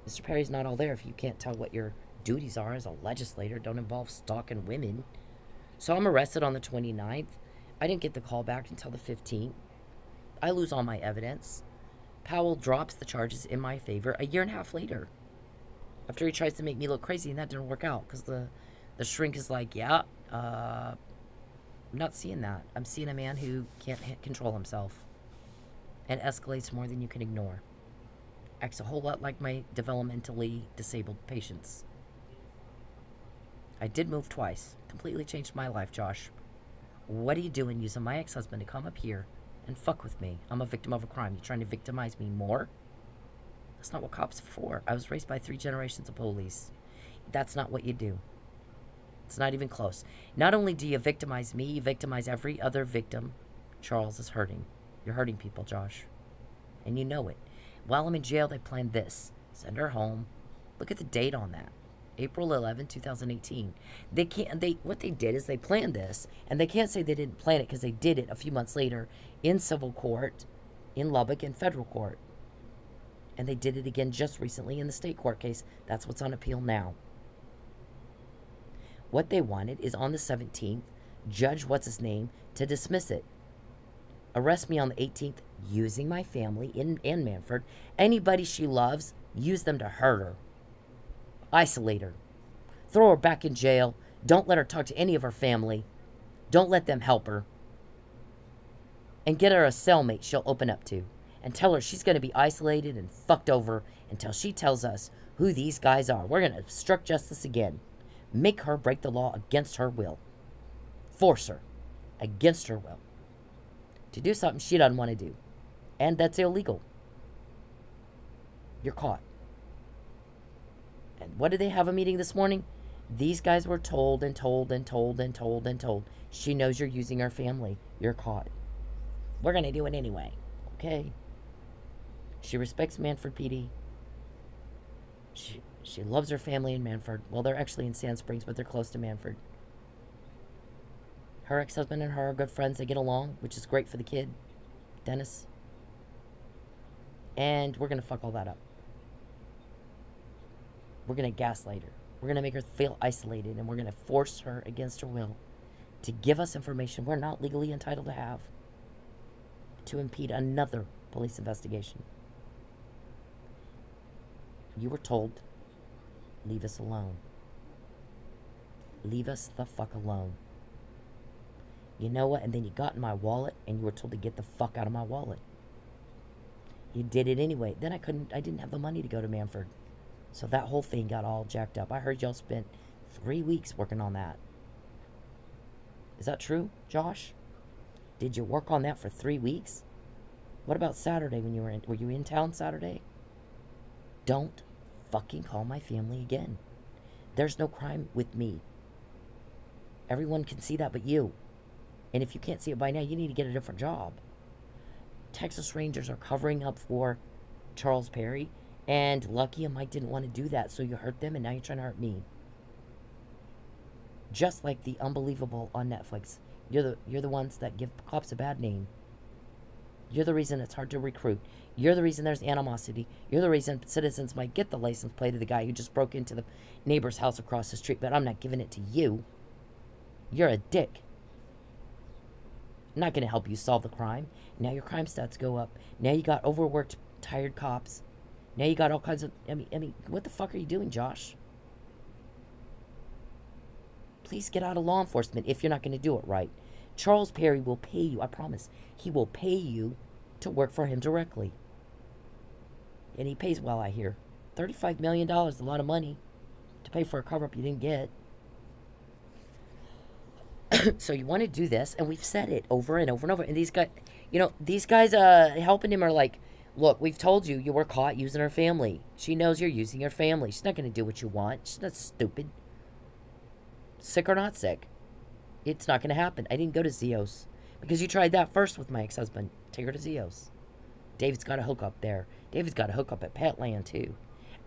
Mr. Perry's not all there if you can't tell what your duties are as a legislator. Don't involve stalking women. So I'm arrested on the 29th. I didn't get the call back until the 15th. I lose all my evidence. Powell drops the charges in my favor a year and a half later. After he tries to make me look crazy, and that didn't work out because the shrink is like, yeah, I'm not seeing that. I'm seeing a man who can't control himself and escalates more than you can ignore. Acts a whole lot like my developmentally disabled patients. I did move twice. Completely changed my life, Josh. What are you doing using my ex-husband to come up here and fuck with me? I'm a victim of a crime. You trying to victimize me more? That's not what cops are for. I was raised by 3 generations of police. That's not what you do. It's not even close. Not only do you victimize me, you victimize every other victim Charles is hurting. You're hurting people, Josh. And you know it. While I'm in jail, they planned this. Send her home. Look at the date on that. April 11, 2018. What they did is they planned this, and they can't say they didn't plan it because they did it a few months later in civil court, in Lubbock, and federal court. And they did it again just recently in the state court case. That's what's on appeal now. What they wanted is on the 17th, Judge what's-his-name to dismiss it. Arrest me on the 18th using my family in Mannford. Anybody she loves, use them to hurt her. Isolate her. Throw her back in jail. Don't let her talk to any of her family. Don't let them help her. And get her a cellmate she'll open up to. And tell her she's going to be isolated and fucked over until she tells us who these guys are. We're going to obstruct justice again. Make her break the law against her will. Force her against her will to do something she doesn't want to do. And that's illegal. You're caught. And what did they have a meeting this morning? These guys were told and told and told and told and told. She knows you're using her family. You're caught. We're going to do it anyway. Okay. She respects Mannford PD. She loves her family in Mannford. Well, they're actually in Sand Springs, but they're close to Mannford. Her ex-husband and her are good friends. They get along, which is great for the kid, Dennis. And we're going to fuck all that up. We're going to gaslight her. We're going to make her feel isolated, and we're going to force her against her will to give us information we're not legally entitled to have to impede another police investigation. You were told, leave us alone. Leave us the fuck alone. You know what? And then you got in my wallet, and you were told to get the fuck out of my wallet. You did it anyway. Then I didn't have the money to go to Mannford. So that whole thing got all jacked up. I heard y'all spent 3 weeks working on that. Is that true, Josh? Did you work on that for 3 weeks? What about Saturday when you were you in town Saturday? Don't fucking call my family again. There's no crime with me. Everyone can see that but you. And if you can't see it by now, you need to get a different job. Texas Rangers are covering up for Charles Perry, and Lucky and Mike didn't want to do that, so you hurt them, and now you're trying to hurt me. Just like The Unbelievable on Netflix. You're the ones that give cops a bad name. You're the reason it's hard to recruit. You're the reason there's animosity. You're the reason citizens might get the license plate of the guy who just broke into the neighbor's house across the street, but I'm not giving it to you. You're a dick. I'm not going to help you solve the crime. Now your crime stats go up. Now you got overworked, tired cops. Now you got all kinds of... I mean, what the fuck are you doing, Josh? Please get out of law enforcement if you're not going to do it right. Charles Perry will pay you, I promise. He will pay you to work for him directly. And he pays well, I hear. $35 million, a lot of money to pay for a cover-up you didn't get. So you want to do this, and we've said it over and over and over. And these guys, helping him are like, look, we've told you were caught using her family. She knows you're using her family. She's not going to do what you want. She's not stupid. Sick or not sick. It's not going to happen. I didn't go to Zios because you tried that first with my ex-husband. Take her to Zios. David's got a hookup there. David's got a hookup at Petland, too.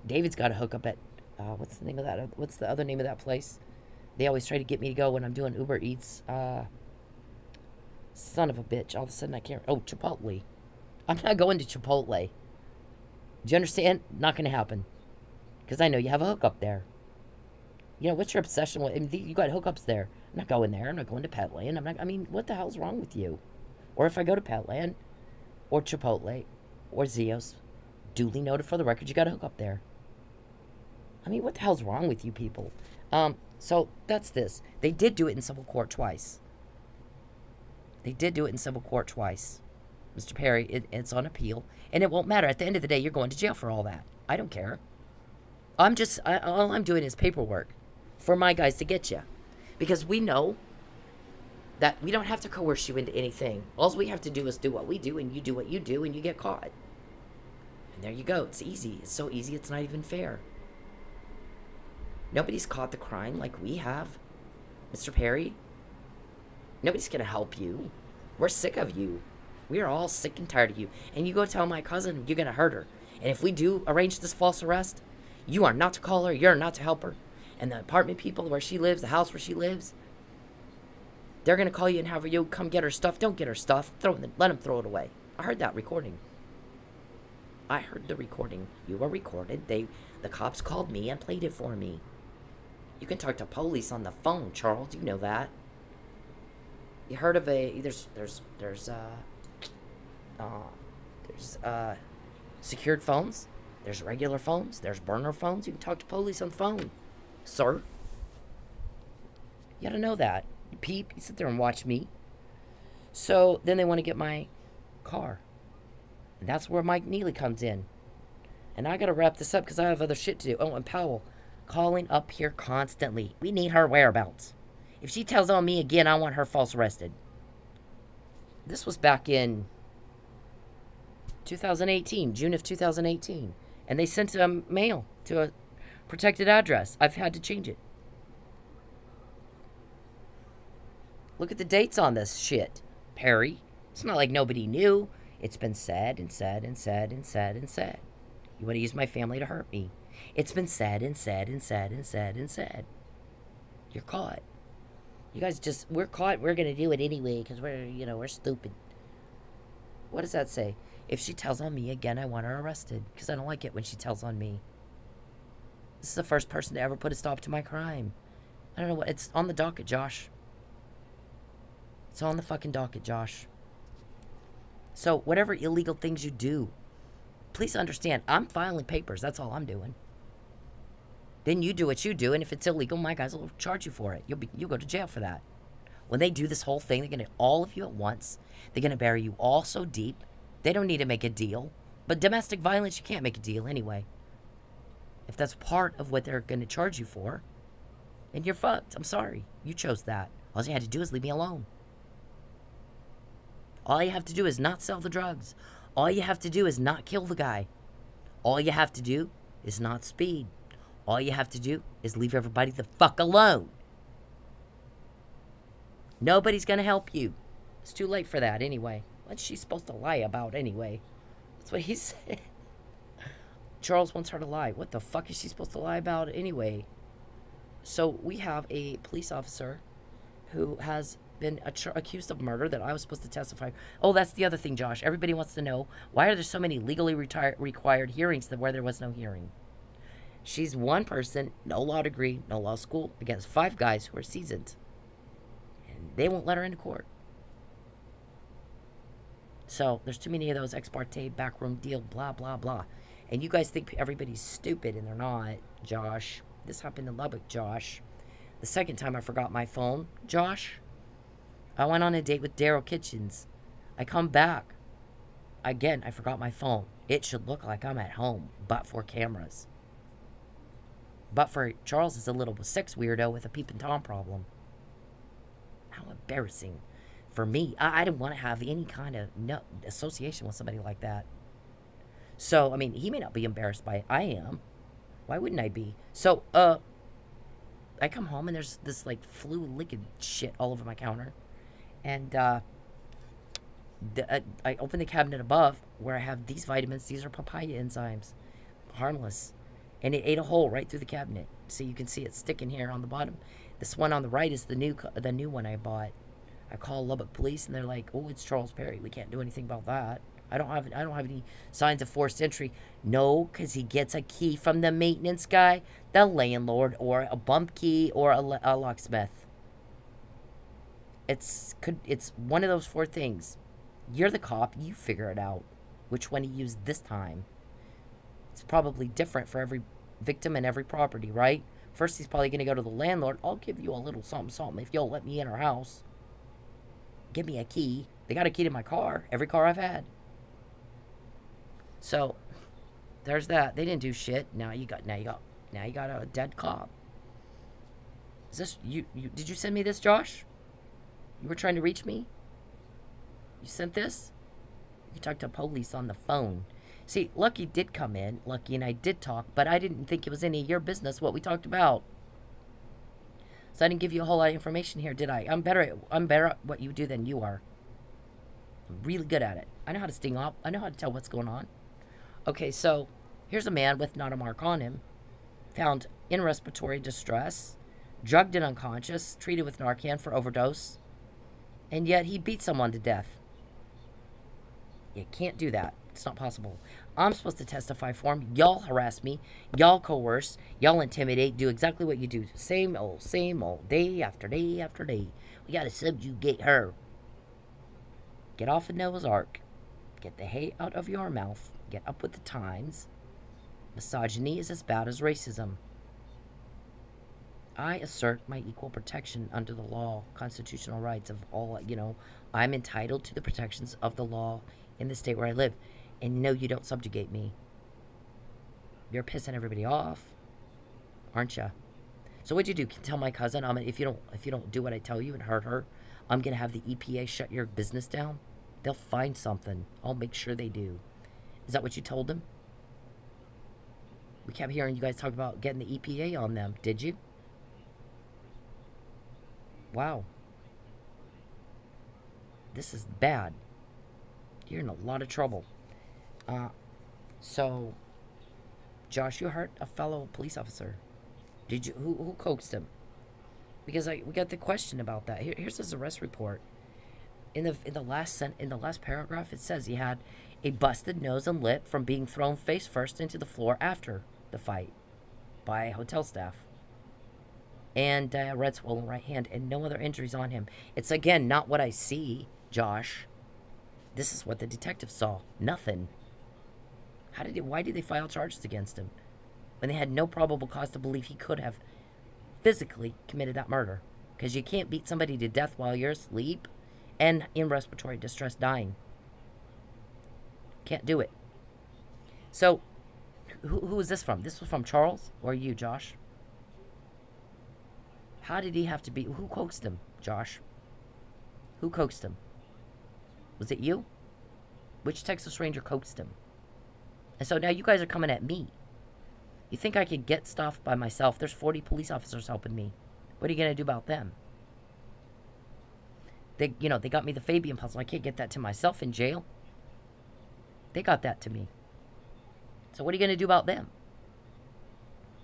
David's got a hookup at, what's the name of that? What's the other name of that place? They always try to get me to go when I'm doing Uber Eats. Son of a bitch. All of a sudden I can't. Oh, Chipotle. I'm not going to Chipotle. Do you understand? Not going to happen. Because I know you have a hookup there. You know, what's your obsession with? I mean, you got hookups there. I'm not going there. I'm not going to Petland. I mean, what the hell's wrong with you? Or if I go to Petland, or Chipotle or Zio's, duly noted for the record, you got to hook up there. I mean, what the hell's wrong with you people? So that's this. They did do it in civil court twice. They did do it in civil court twice. Mr. Perry, it's on appeal. And it won't matter. At the end of the day, you're going to jail for all that. I don't care. All I'm doing is paperwork for my guys to get you. Because we know that we don't have to coerce you into anything. All we have to do is do what we do, and you do what you do, and you get caught. And there you go. It's easy. It's so easy, it's not even fair. Nobody's caught the crime like we have, Mr. Perry. Nobody's going to help you. We're sick of you. We are all sick and tired of you. And you go tell my cousin you're going to hurt her. And if we do arrange this false arrest, you are not to call her. You're not to help her. And the apartment people where she lives, the house where she lives, they're going to call you and have you come get her stuff. Don't get her stuff. Let them throw it away. I heard that recording. I heard the recording. You were recorded. The cops called me and played it for me. You can talk to police on the phone, Charles. You know that. You heard of there's secured phones. There's regular phones. There's burner phones. You can talk to police on the phone, sir. You gotta know that. You peep. You sit there and watch me. So then they want to get my car. And that's where Mike Nealey comes in. And I gotta wrap this up because I have other shit to do. Oh, and Powell calling up here constantly. We need her whereabouts. If she tells on me again, I want her false arrested. This was back in 2018, June of 2018. And they sent a mail to a protected address. I've had to change it. Look at the dates on this shit, Perry. It's not like nobody knew. It's been said and said and said and said and said. You want to use my family to hurt me. It's been said and said and said and said and said. You're caught. You guys just, we're caught. We're going to do it anyway because we're stupid. What does that say? If she tells on me again, I want her arrested because I don't like it when she tells on me. This is the first person to ever put a stop to my crime. I don't know what, it's on the docket, Josh. It's on the fucking docket, Josh. So, whatever illegal things you do, please understand, I'm filing papers. That's all I'm doing. Then you do what you do, and if it's illegal, my guys will charge you for it. You'll go to jail for that. When they do this whole thing, they're going to all of you at once. They're going to bury you all so deep. They don't need to make a deal. But domestic violence, you can't make a deal anyway. If that's part of what they're going to charge you for, then you're fucked. I'm sorry. You chose that. All you had to do is leave me alone. All you have to do is not sell the drugs. All you have to do is not kill the guy. All you have to do is not speed. All you have to do is leave everybody the fuck alone. Nobody's going to help you. It's too late for that anyway. What's she supposed to lie about anyway? That's what he said. Charles wants her to lie. What the fuck is she supposed to lie about anyway? So we have a police officer who has been accused of murder that I was supposed to testify. Oh, that's the other thing, Josh. Everybody wants to know, why are there so many legally required hearings where there was no hearing? She's one person, no law degree, no law school, against 5 guys who are seasoned. And they won't let her into court. So, there's too many of those ex parte, backroom deal, blah, blah, blah. And you guys think everybody's stupid, and they're not, Josh. This happened in Lubbock, Josh. The second time I forgot my phone, Josh, I went on a date with Daryl Kitchens. I come back. Again, I forgot my phone. It should look like I'm at home, but for cameras. But for Charles is a little sex weirdo with a peep and Tom problem. How embarrassing. For me, I didn't want to have any kind of association with somebody like that. So, I mean, he may not be embarrassed by it. I am. Why wouldn't I be? So, I come home and there's this, like, flu-liquid shit all over my counter. And, I open the cabinet above where I have these vitamins. These are papaya enzymes. Harmless. And it ate a hole right through the cabinet. So you can see it sticking here on the bottom. This one on the right is the new one I bought. I call Lubbock Police and they're like, "Oh, it's Charles Perry. We can't do anything about that. I don't have any signs of forced entry." No, because he gets a key from the maintenance guy, the landlord, or a bump key, or a locksmith. It's one of those 4 things. You're the cop. You figure it out. Which one he used this time. It's probably different for every victim and every property, right? First, he's probably going to go to the landlord. I'll give you a little something, something if you'll let me in our house. Give me a key. They got a key to my car. Every car I've had. So, there's that. They didn't do shit. Now you got a dead cop. Is this you? Did you send me this, Josh? You were trying to reach me? You sent this? You talked to police on the phone. See, Lucky did come in. Lucky and I did talk, but I didn't think it was any of your business what we talked about. So I didn't give you a whole lot of information here, did I? I'm better at what you do than you are. I'm really good at it. I know how to sting up. I know how to tell what's going on. Okay, so here's a man with not a mark on him, found in respiratory distress, drugged and unconscious, treated with Narcan for overdose, and yet he beat someone to death. You can't do that. It's not possible. I'm supposed to testify for him. Y'all harass me. Y'all coerce. Y'all intimidate. Do exactly what you do. Same old, day after day after day. We gotta subjugate her. Get off of Noah's Ark. Get the hay out of your mouth. Get up with the times. Misogyny is as bad as racism. I assert my equal protection under the law, constitutional rights of all, I'm entitled to the protections of the law in the state where I live. And no, you don't subjugate me. You're pissing everybody off, aren't you? So what'd you do? Tell my cousin, if you don't do what I tell you and hurt her, I'm gonna have the EPA shut your business down. They'll find something. I'll make sure they do. Is that what you told him? We kept hearing you guys talk about getting the EPA on them. Did you? Wow. This is bad. You're in a lot of trouble. So, Josh, you hurt a fellow police officer. Did you? Who coaxed him? Because we got the question about that. Here's his arrest report. In the last paragraph, it says he had a busted nose and lip from being thrown face first into the floor after the fight by hotel staff, and a red swollen right hand, and no other injuries on him. It's again not what I see, Josh. This is what the detective saw. Nothing. Why did they file charges against him when they had no probable cause to believe he could have physically committed that murder? Because you can't beat somebody to death while you're asleep and in respiratory distress dying. Can't do it. So, who is this from? This was from Charles or you, Josh? How did he have to be? Who coaxed him, Josh? Who coaxed him? Was it you? Which Texas Ranger coaxed him? And so now you guys are coming at me. You think I could get stuff by myself? There's 40 police officers helping me. What are you going to do about them? They got me the Fabian puzzle. I can't get that to myself in jail. They got that to me. So what are you going to do about them?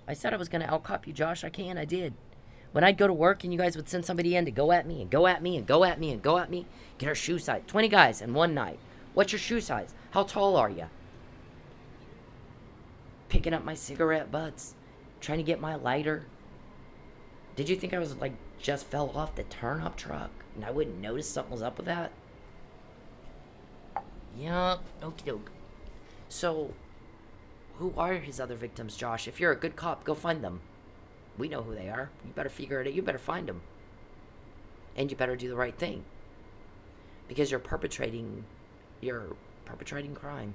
I said I was going to out-cop you, Josh. I can. I did. When I'd go to work and you guys would send somebody in to go at me and go at me and go at me and go at me, get our shoe size. 20 guys in one night. What's your shoe size? How tall are you? Picking up my cigarette butts. Trying to get my lighter. Did you think I was just fell off the turn-up truck and I wouldn't notice something was up with that? Yup. Okie doke. So, who are his other victims, Josh? If you're a good cop, go find them. We know who they are. You better figure it out. You better find them. And you better do the right thing. Because you're perpetrating crime.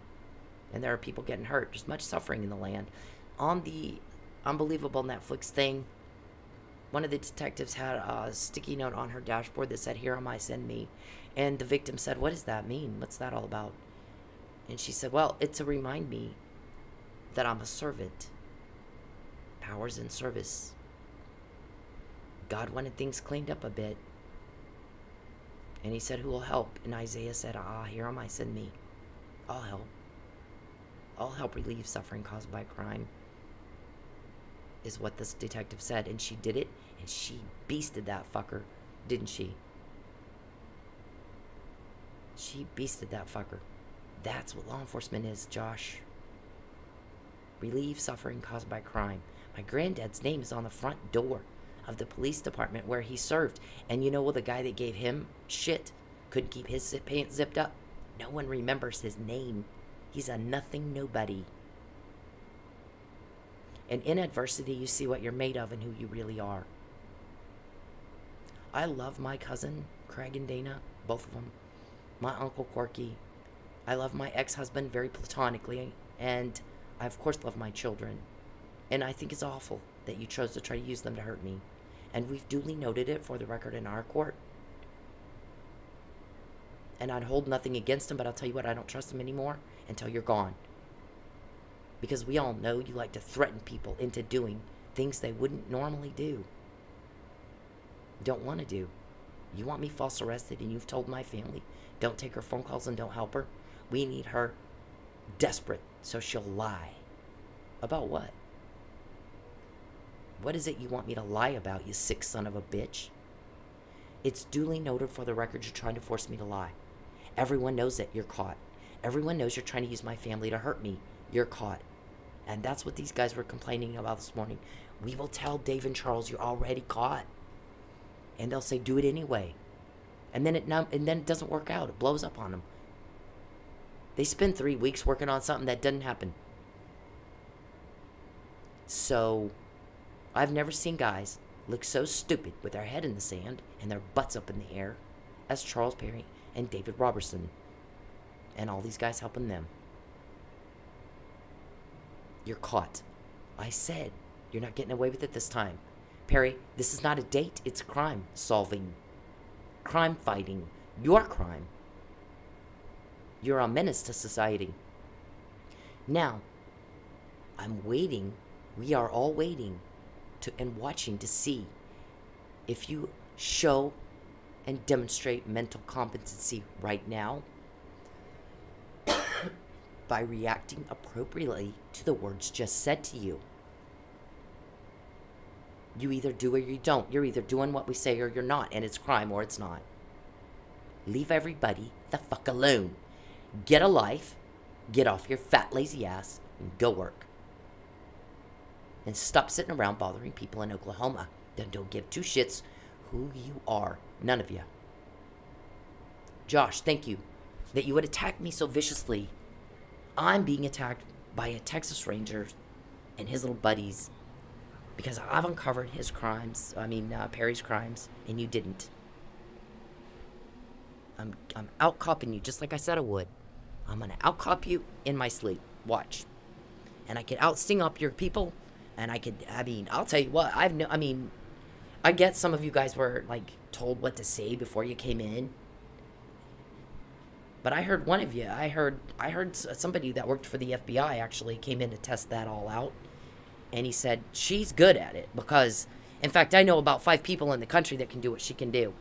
And there are people getting hurt. There's much suffering in the land. On the unbelievable Netflix thing, one of the detectives had a sticky note on her dashboard that said, "Here am I, send me." And the victim said, "What does that mean? What's that all about?" And she said, "Well, it's to remind me that I'm a servant. Powers in service. God wanted things cleaned up a bit. And he said, who will help?" And Isaiah said, "Here am I, send me. I'll help. I'll help relieve suffering caused by crime," is what this detective said. And she did it, and she beasted that fucker, didn't she? She beasted that fucker. That's what law enforcement is, Josh. Relieve suffering caused by crime. My granddad's name is on the front door of the police department where he served. And you know what? The guy that gave him shit couldn't keep his pants zipped up. No one remembers his name. He's a nothing nobody. And in adversity, you see what you're made of and who you really are. I love my cousin, Craig and Dana, both of them. My Uncle Corky. I love my ex-husband very platonically. And I, of course, love my children. And I think it's awful that you chose to try to use them to hurt me. And we've duly noted it for the record in our court. And I'd hold nothing against him, but I'll tell you what, I don't trust him anymore until you're gone. Because we all know you like to threaten people into doing things they wouldn't normally do. Don't want to do. You want me false arrested, and you've told my family, don't take her phone calls and don't help her. We need her desperate, so she'll lie. About what? What is it you want me to lie about, you sick son of a bitch? It's duly noted for the record you're trying to force me to lie. Everyone knows that you're caught. Everyone knows you're trying to use my family to hurt me. You're caught. And that's what these guys were complaining about this morning. We will tell Dave and Charles you're already caught. And they'll say, do it anyway. And then it doesn't work out. It blows up on them. They spend 3 weeks working on something that doesn't happen. So, I've never seen guys look so stupid with their head in the sand and their butts up in the air as Charles Perry and David Robertson. And all these guys helping them. You're caught. I said, you're not getting away with it this time. Perry, this is not a date, it's crime solving. Crime fighting. Your crime. You're a menace to society. Now, I'm waiting, we are all waiting and watching to see if you show and demonstrate mental competency right now by reacting appropriately to the words just said to you. You either do or you don't. You're either doing what we say or you're not, and it's crime or it's not. Leave everybody the fuck alone. Get a life, get off your fat lazy ass, and go work. And stop sitting around bothering people in Oklahoma. Then don't give two shits who you are. None of you. Josh, thank you that you would attack me so viciously. I'm being attacked by a Texas Ranger and his little buddies because I've uncovered his crimes. Perry's crimes, and you didn't. I'm out-copping you just like I said I would. I'm gonna out-cop you in my sleep. Watch. And I could out-sting up your people, and I'll tell you what, I get some of you guys were, told what to say before you came in. But I heard one of you, I heard somebody that worked for the FBI actually came in to test that all out. And he said, she's good at it because, in fact, I know about 5 people in the country that can do what she can do.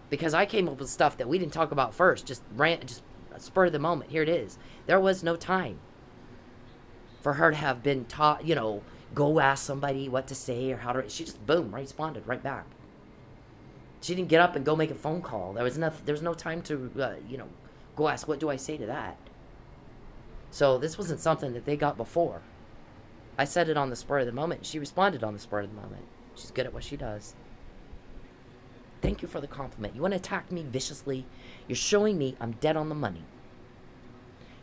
Because I came up with stuff that we didn't talk about first, just spur of the moment. Here it is. There was no time for her to have been taught, go ask somebody what to say or how to, she just, boom, responded right back. She didn't get up and go make a phone call. There was no time to, go ask, what do I say to that? So this wasn't something that they got before. I said it on the spur of the moment. She responded on the spur of the moment. She's good at what she does. Thank you for the compliment. You want to attack me viciously? You're showing me I'm dead on the money.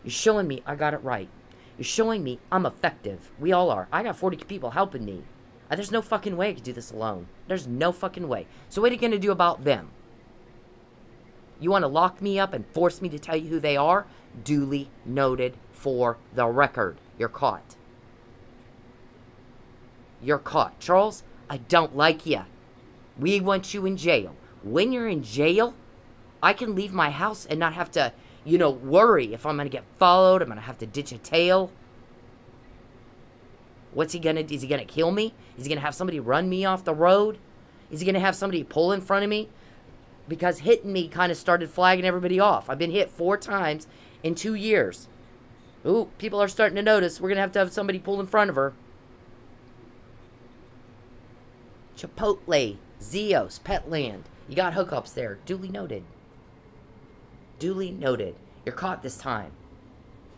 You're showing me I got it right. You're showing me I'm effective. We all are. I got 40 people helping me. There's no fucking way I could do this alone. There's no fucking way. So what are you going to do about them? You want to lock me up and force me to tell you who they are? Duly noted for the record. You're caught. You're caught. Charles, I don't like you. We want you in jail. When you're in jail, I can leave my house and not have to, worry if I'm going to get followed. I'm going to have to ditch a tail. What's he going to do? Is he going to kill me? Is he going to have somebody run me off the road? Is he going to have somebody pull in front of me? Because hitting me kind of started flagging everybody off. I've been hit 4 times in 2 years. Ooh, people are starting to notice. We're going to have somebody pull in front of her. Chipotle, Zios, Petland. You got hookups there. Duly noted. Duly noted. You're caught this time.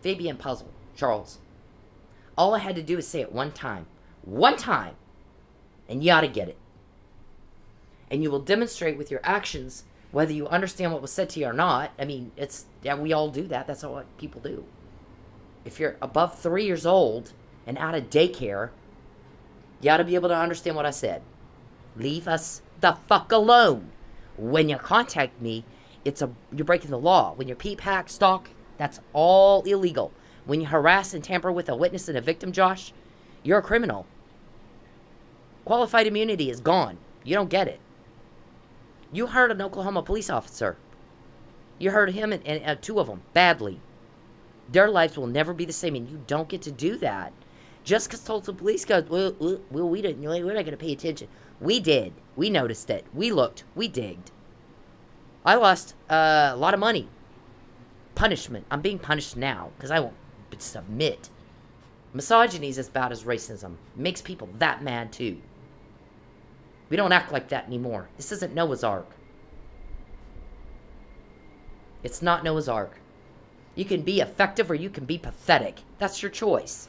Fabian Puzzle. Charles. All I had to do is say it one time. One time. And you ought to get it. And you will demonstrate with your actions Whether you understand what was said to you or not, I mean, yeah, we all do that. That's what people do. If you're above 3 years old and out of daycare, you ought to be able to understand what I said. Leave us the fuck alone. When you contact me, you're breaking the law. When you peep, hack, stalk, that's all illegal. When you harass and tamper with a witness and a victim, Josh, you're a criminal. Qualified immunity is gone. You don't get it. You hurt an Oklahoma police officer. You hurt him and two of them badly. Their lives will never be the same, and you don't get to do that. Just because Tulsa police goes, well, we didn't. We're not going to pay attention. We did. We noticed it. We looked. We digged. I lost a lot of money. Punishment. I'm being punished now because I won't submit. Misogyny is as bad as racism. It makes people that mad too. We don't act like that anymore. This isn't Noah's Ark. It's not Noah's Ark. You can be effective or you can be pathetic. That's your choice.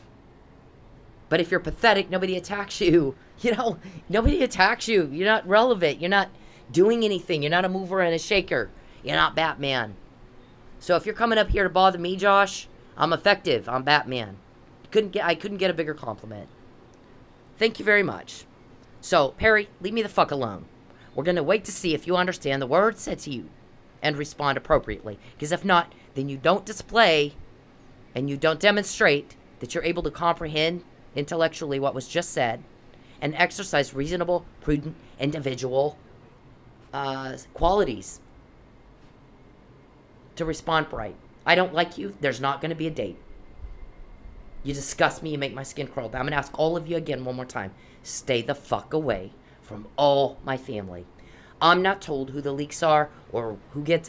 But if you're pathetic, nobody attacks you. You know, nobody attacks you. You're not relevant. You're not doing anything. You're not a mover and a shaker. You're not Batman. So if you're coming up here to bother me, Josh, I'm effective. I'm Batman. I couldn't get a bigger compliment. Thank you very much. So, Perry, leave me the fuck alone. We're going to wait to see if you understand the words said to you and respond appropriately. Because if not, then you don't display and you don't demonstrate that you're able to comprehend intellectually what was just said and exercise reasonable, prudent, individual qualities to respond right. I don't like you. There's not going to be a date. You disgust me. You make my skin crawl. I'm going to ask all of you again one more time. Stay the fuck away from all my family. I'm not told who the leaks are or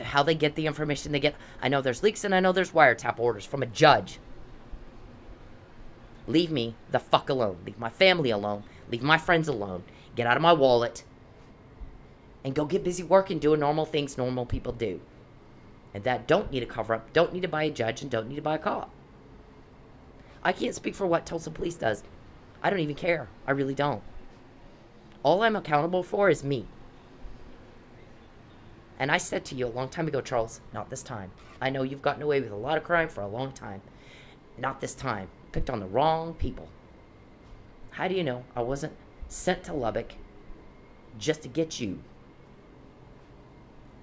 how they get the information they get. I know there's leaks and I know there's wiretap orders from a judge. Leave me the fuck alone. Leave my family alone. Leave my friends alone. Get out of my wallet. And go get busy working doing normal things normal people do. And that don't need a cover-up, don't need to buy a judge, and don't need to buy a cop. I can't speak for what Tulsa Police does. I don't even care. I really don't. All I'm accountable for is me. And I said to you a long time ago, Charles, not this time. I know you've gotten away with a lot of crime for a long time. Not this time. Picked on the wrong people. How do you know I wasn't sent to Lubbock just to get you?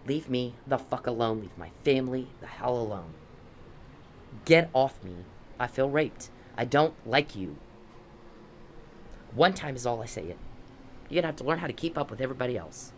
Leave me the fuck alone. Leave my family the hell alone. Get off me. I feel raped. I don't like you. One time is all I say it. You're going to have to learn how to keep up with everybody else.